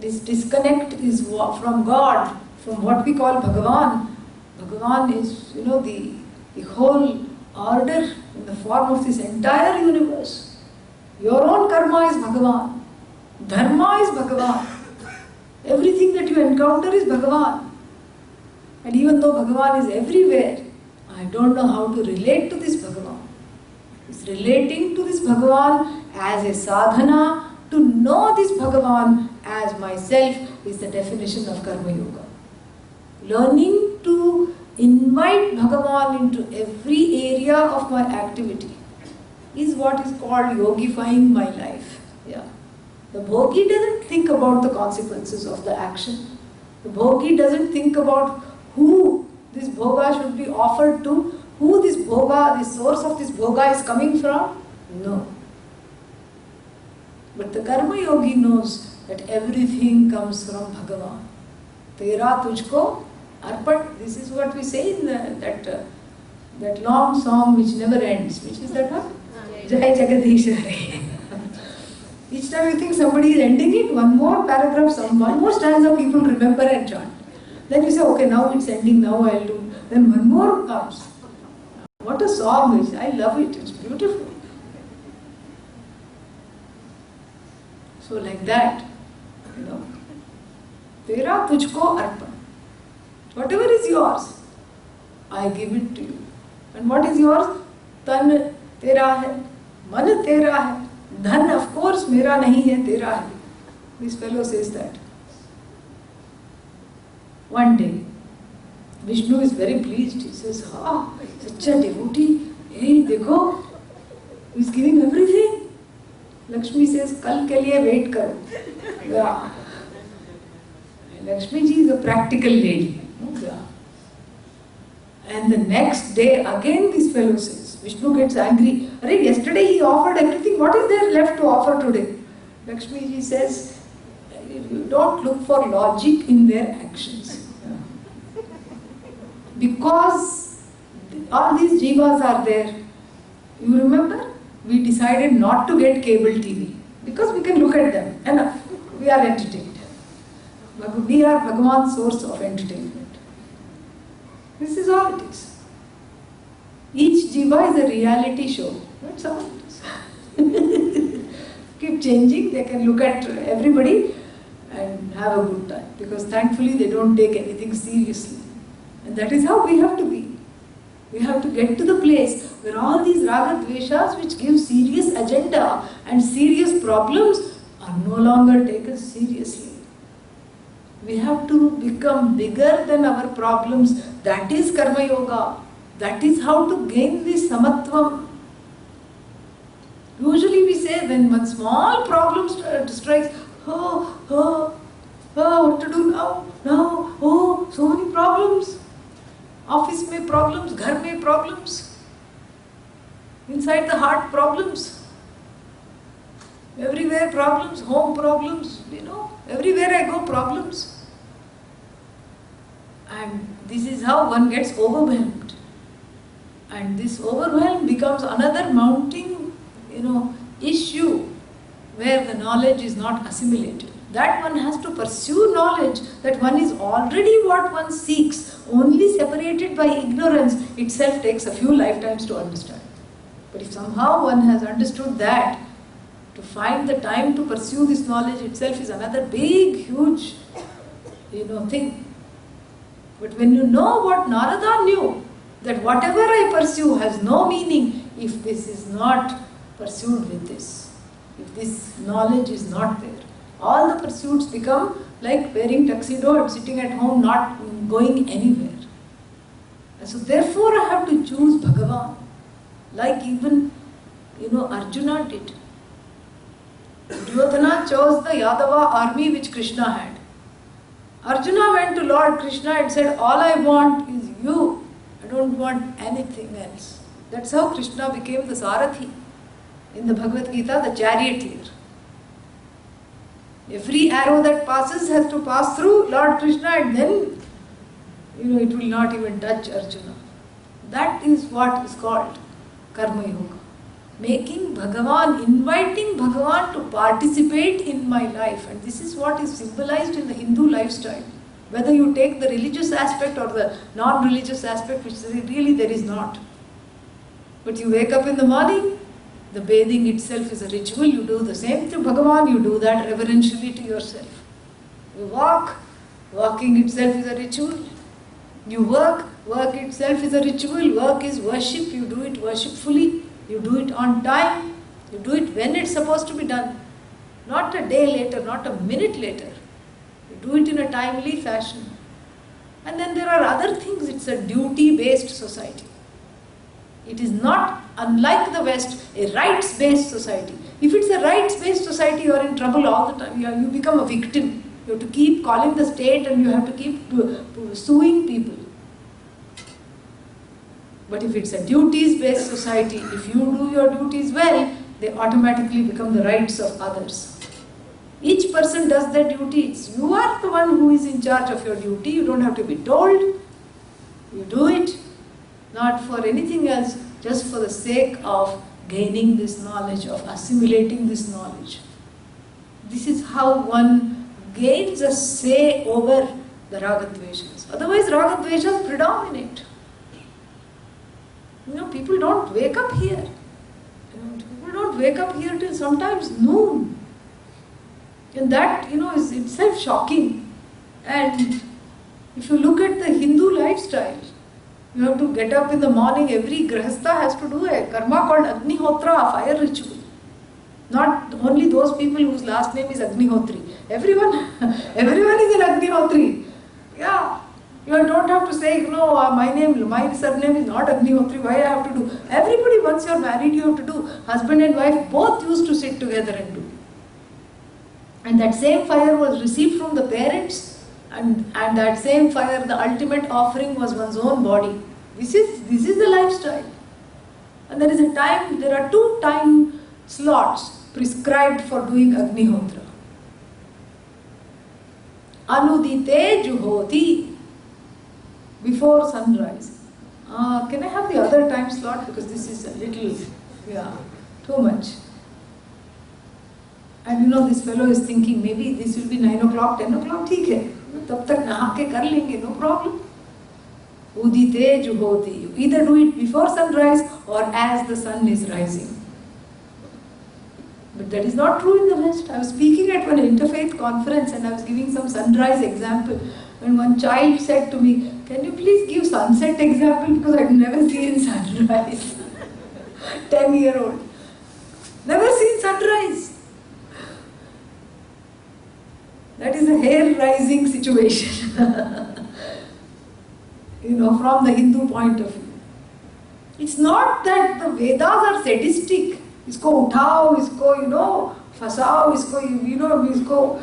This disconnect is from God, from what we call Bhagavan. Bhagavan is, the whole order in the form of this entire universe. Your own karma is Bhagavan. Dharma is Bhagavan. Everything that you encounter is Bhagavan. And even though Bhagavan is everywhere, I don't know how to relate to this Bhagavan. It's relating to this Bhagavan as a sadhana. To know this Bhagavan as myself is the definition of Karma Yoga. Learning to invite Bhagavan into every area of my activity is what is called yogifying my life. Yeah. The bhogi doesn't think about the consequences of the action. The bhogi doesn't think about who this bhoga should be offered to, who this bhoga, the source of this bhoga is coming from. No. But the karma yogi knows that everything comes from Bhagavan. Tera tujhko arpan. This is what we say in that long song which never ends. Which is that one? Jai Jagadish Hare. Each time you think somebody is ending it, one more paragraph, one more stanza people remember and chant. Then you say, okay, now it's ending, now I'll do. Then one more comes. What a song! I love it, it's beautiful. So like that, Tera tujhko arpan. Whatever is yours, I give it to you. And what is yours? Tan tera hai, man tera hai, dhan of course mera nahi hai, tera hai. This fellow says that. One day, Vishnu is very pleased. He says, such a devotee, hey, dekho, he's giving everything. Lakshmi says, kal ke liye wait karo. Yeah. Lakshmi ji is a practical lady. Yeah. And the next day, again this fellow says, Vishnu gets angry. Yesterday he offered everything. What is there left to offer today? Lakshmi ji says, you don't look for logic in their actions. Because all these jivas are there. You remember? We decided not to get cable TV because we can look at them and we are entertained. We are Bhagavan's source of entertainment. This is all it is. Each jiva is a reality show. That's all it is. Keep changing, they can look at everybody and have a good time. Because thankfully they don't take anything seriously. And that is how we have to be. We have to get to the place where all these raga dveshas which give serious agenda and serious problems are no longer taken seriously. We have to become bigger than our problems. That is karma yoga. That is how to gain this samatvam. Usually we say when one small problem strikes, what to do now? So many problems. Office mein problems, ghar mein problems. Inside the heart problems. Everywhere problems, home problems, everywhere I go problems. And this is how one gets overwhelmed. And this overwhelm becomes another mounting, issue where the knowledge is not assimilated. That one has to pursue knowledge, that one is already what one seeks. Only separated by ignorance itself takes a few lifetimes to understand. But if somehow one has understood that, to find the time to pursue this knowledge itself is another big, huge, thing. But when you know what Narada knew, that whatever I pursue has no meaning if this is not pursued with this. If this knowledge is not there. All the pursuits become like wearing tuxedo and sitting at home, not going anywhere. And so therefore I have to choose Bhagavan. Like even, Arjuna did. Duryodhana chose the Yadava army which Krishna had. Arjuna went to Lord Krishna and said, all I want is you. I don't want anything else. That's how Krishna became the Sarathi. In the Bhagavad Gita, the charioteer. Every arrow that passes has to pass through Lord Krishna and then, it will not even touch Arjuna. That is what is called Karma Yoga. Making Bhagavan, inviting Bhagavan to participate in my life. And this is what is symbolized in the Hindu lifestyle. Whether you take the religious aspect or the non-religious aspect, which really there is not. But you wake up in the morning, the bathing itself is a ritual. You do the same to Bhagavan, you do that reverentially to yourself. You walk, walking itself is a ritual. You work, work itself is a ritual. Work is worship, you do it worshipfully. You do it on time. You do it when it's supposed to be done. Not a day later, not a minute later. You do it in a timely fashion. And then there are other things. It's a duty-based society. It is not, unlike the West, a rights-based society. If it's a rights-based society, you are in trouble all the time. You become a victim. You have to keep calling the state and you have to keep suing people. But if it's a duties-based society, if you do your duties well, they automatically become the rights of others. Each person does their duties. You are the one who is in charge of your duty. You don't have to be told. You do it, not for anything else, just for the sake of gaining this knowledge, of assimilating this knowledge. This is how one gains a say over the ragadveshas. Otherwise, ragadveshas predominate. People don't wake up here. People don't wake up here till sometimes noon. And that, is itself shocking. And if you look at the Hindu lifestyle, you have to get up in the morning. Every grahastha has to do a karma called Agnihotra, a fire ritual. Not only those people whose last name is Agnihotri. Everyone is an Agnihotri. Yeah. You don't have to say, my surname is not Agnihotri, why I have to do? Everybody, once you're married, you have to do. Husband and wife both used to sit together and do. And that same fire was received from the parents, and that same fire, the ultimate offering was one's own body. This is the lifestyle. And there are 2 time slots prescribed for doing Agnihotra. Anudite Juhoti, before sunrise. Can I have the other time slot? Because this is a little, too much. And this fellow is thinking, maybe this will be 9 o'clock, 10 o'clock, theek hai. Tab tak naha ke kar lenge, no problem. Udite juhoti. You either do it before sunrise or as the sun is rising. But that is not true in the West. I was speaking at one interfaith conference and I was giving some sunrise example. And one child said to me, can you please give sunset example because I've never seen sunrise. 10-year-old. Never seen sunrise. That is a hair-rising situation. From the Hindu point of view. It's not that the Vedas are sadistic. Isko uthao, isko, fasao, isko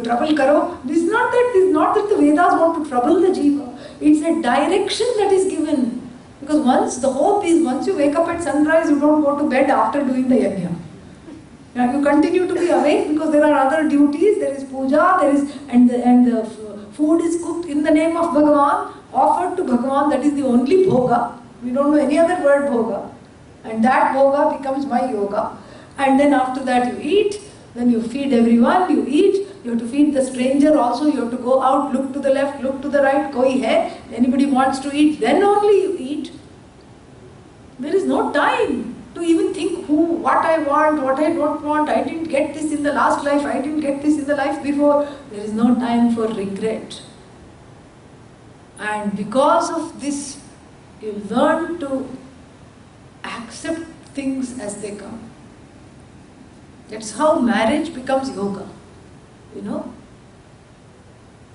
trouble karo. This is not that the Vedas want to trouble the jiva. It's a direction that is given. Because the hope is, once you wake up at sunrise, you don't go to bed after doing the yajna. You continue to be awake because there are other duties. There is puja, and the food is cooked in the name of Bhagavan, offered to Bhagavan. That is the only bhoga. We don't know any other word bhoga. And that bhoga becomes my yoga. And then after that you eat, then you feed everyone, you eat, you have to feed the stranger also, you have to go out, look to the left, look to the right, koi hai, anybody wants to eat, then only you eat. There is no time to even think what I want, what I don't want, I didn't get this in the last life, I didn't get this in the life before. There is no time for regret. And because of this, you learn to accept things as they come. That's how marriage becomes yoga.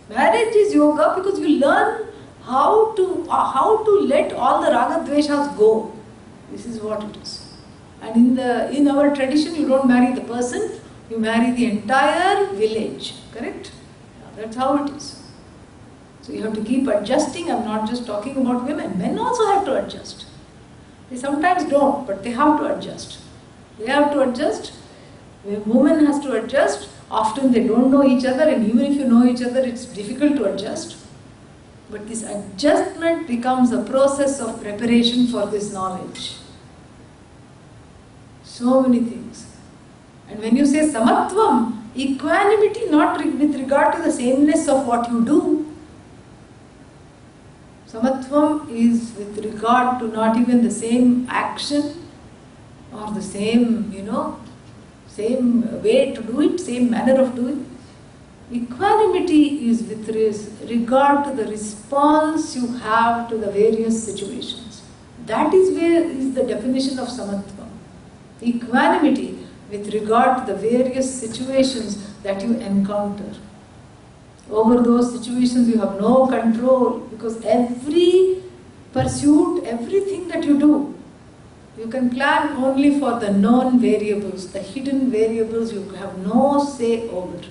Marriage is yoga because you learn how to let all the ragadveshas go. This is what it is. And in our tradition, you don't marry the person, you marry the entire village. Correct? That's how it is. So you have to keep adjusting. I'm not just talking about women. Men also have to adjust. They sometimes don't, but they have to adjust. They have to adjust. A woman has to adjust. Often they don't know each other, and even if you know each other, it's difficult to adjust. But this adjustment becomes a process of preparation for this knowledge. So many things. And when you say samatvam, equanimity not with regard to the sameness of what you do. Samatvam is with regard to not even the same action or the same, same way to do it, same manner of doing. Equanimity is with regard to the response you have to the various situations. That is where is the definition of samatvam. Equanimity with regard to the various situations that you encounter. Over those situations you have no control, because every pursuit, everything that you do, you can plan only for the known variables. The hidden variables you have no say over.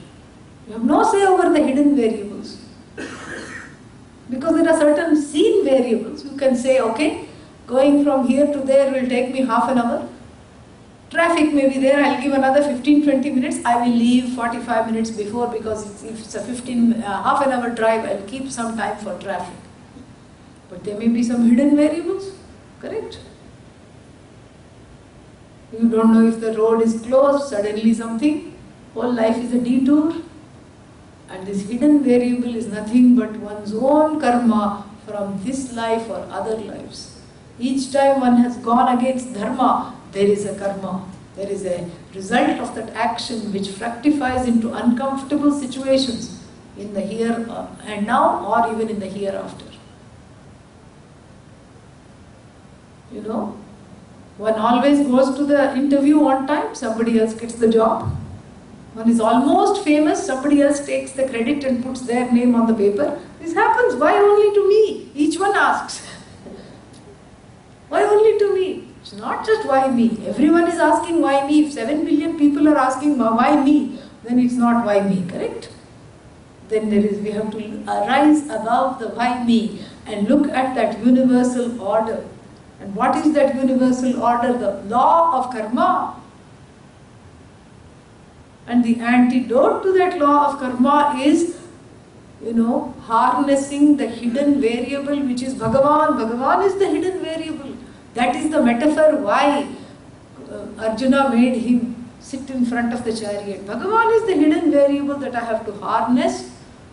You have no say over the hidden variables. Because there are certain seen variables. You can say, okay, going from here to there will take me half an hour. Traffic may be there, I'll give another 15-20 minutes. I will leave 45 minutes before, because if it's a half an hour drive, I'll keep some time for traffic. But there may be some hidden variables, correct? You don't know if the road is closed, suddenly something, whole life is a detour. And this hidden variable is nothing but one's own karma from this life or other lives. Each time one has gone against dharma, there is a karma. There is a result of that action which fructifies into uncomfortable situations in the here and now, or even in the hereafter. You know, one always goes to the interview on time, somebody else gets the job. One is almost famous, somebody else takes the credit and puts their name on the paper. This happens, why only to me? Each one asks. Why only to me? It's not just why me. Everyone is asking why me. If 7 billion people are asking why me, then it's not why me, correct? Then we have to arise above the why me and look at that universal order. And what is that universal order? The law of karma. And the antidote to that law of karma is, harnessing the hidden variable which is Bhagavan. Bhagavan is the hidden variable. That is the metaphor why Arjuna made him sit in front of the chariot. Bhagavan is the hidden variable that I have to harness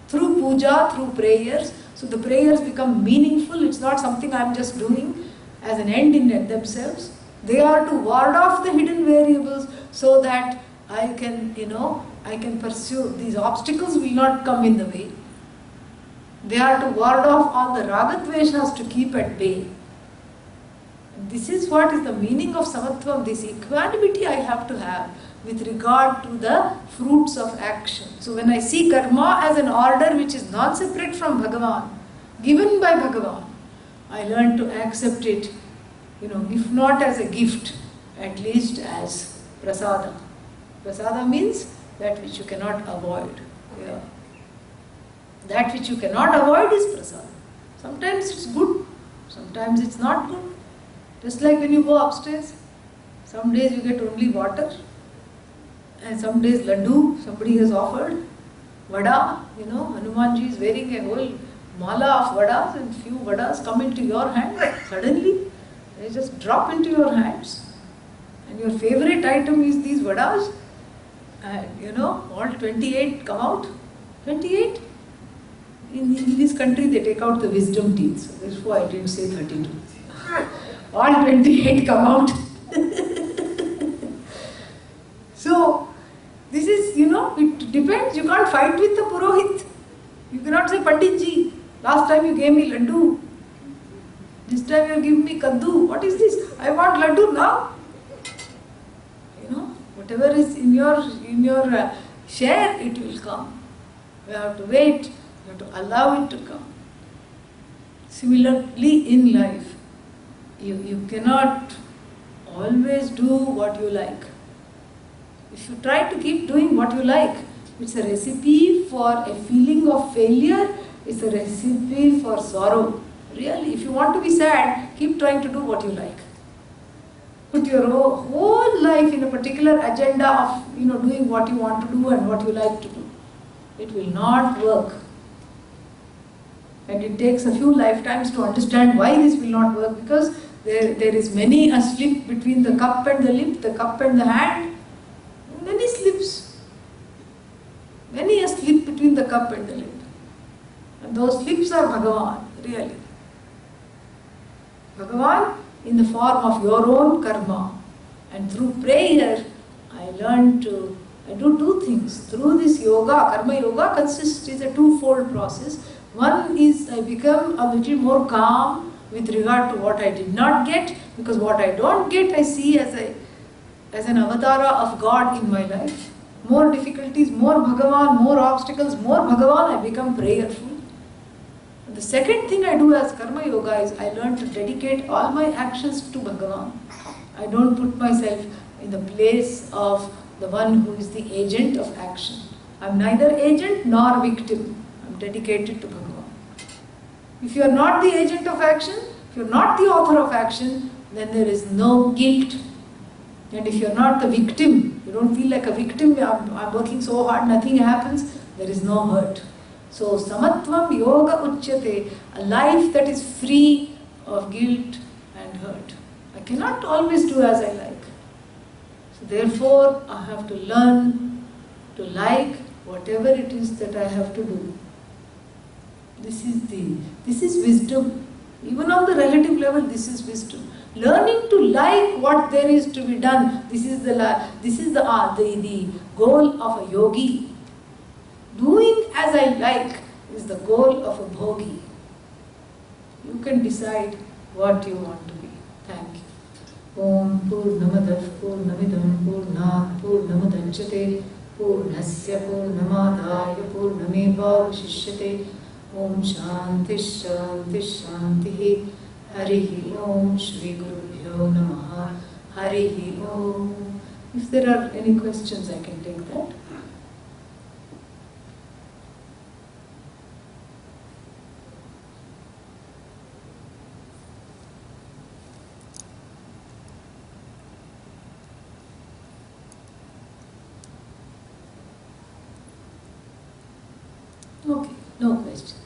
through puja, through prayers. So the prayers become meaningful. It's not something I'm just doing as an end in themselves. They are to ward off the hidden variables so that I can pursue. These obstacles will not come in the way. They are to ward off all the ragadveshas to keep at bay. This is what is the meaning of samatvam, this equanimity I have to have with regard to the fruits of action. So when I see karma as an order which is not separate from Bhagavan, given by Bhagavan, I learn to accept it, if not as a gift, at least as prasada. Prasada means that which you cannot avoid. Yeah. That which you cannot avoid is prasada. Sometimes it's good, sometimes it's not good. Just like when you go upstairs, some days you get only water, and some days laddu, somebody has offered, vada, Hanumanji is wearing a whole mala of vadas, and few vadas come into your hand, suddenly they just drop into your hands. And your favorite item is these vadas, and all 28 come out. 28? In this country they take out the wisdom teeth, so therefore I didn't say 32. All 28 come out. So, this is, it depends. You can't fight with the Purohit. You cannot say, Panditji, last time you gave me laddu. This time you are giving me kaddu. What is this? I want laddu now. Whatever is in your share, it will come. You have to wait. You have to allow it to come. Similarly, in life, you cannot always do what you like. If you try to keep doing what you like, it's a recipe for a feeling of failure, it's a recipe for sorrow. Really, if you want to be sad, keep trying to do what you like. Put your whole life in a particular agenda of doing what you want to do and what you like to do. It will not work. And it takes a few lifetimes to understand why this will not work, because there is many a slip between the cup and the lip, the cup and the hand. Many slips. Many a slip between the cup and the lip. And those slips are Bhagavan, really. Bhagavan in the form of your own karma. And through prayer, I do two things. Through this yoga, karma yoga is a twofold process. One is I become a little more calm with regard to what I did not get, because what I don't get I see as an avatara of God in my life. More difficulties, more Bhagavan, more obstacles, more Bhagavan, I become prayerful. And the second thing I do as karma yoga is I learn to dedicate all my actions to Bhagavan. I don't put myself in the place of the one who is the agent of action. I'm neither agent nor victim. I'm dedicated to Bhagavan. If you are not the agent of action, if you are not the author of action, then there is no guilt. And if you are not the victim, you don't feel like a victim, I'm working so hard, nothing happens, there is no hurt. So, samatvam yoga uchyate, a life that is free of guilt and hurt. I cannot always do as I like. So therefore, I have to learn to like whatever it is that I have to do. This is wisdom. Even on the relative level, this is wisdom. Learning to like what there is to be done. This is the goal of a yogi. Doing as I like is the goal of a bhogi. You can decide what you want to be. Thank you. Om Purnamadah Purnamidam Purnat Purnamudachyate Purnasya Purnamadaya Purnameva Vashishyate. Om Shanti Shanti Shanti. Harihi Om Shri Gurubhyo Namaha. Harihi Om. If there are any questions, I can take that. Okay, no questions.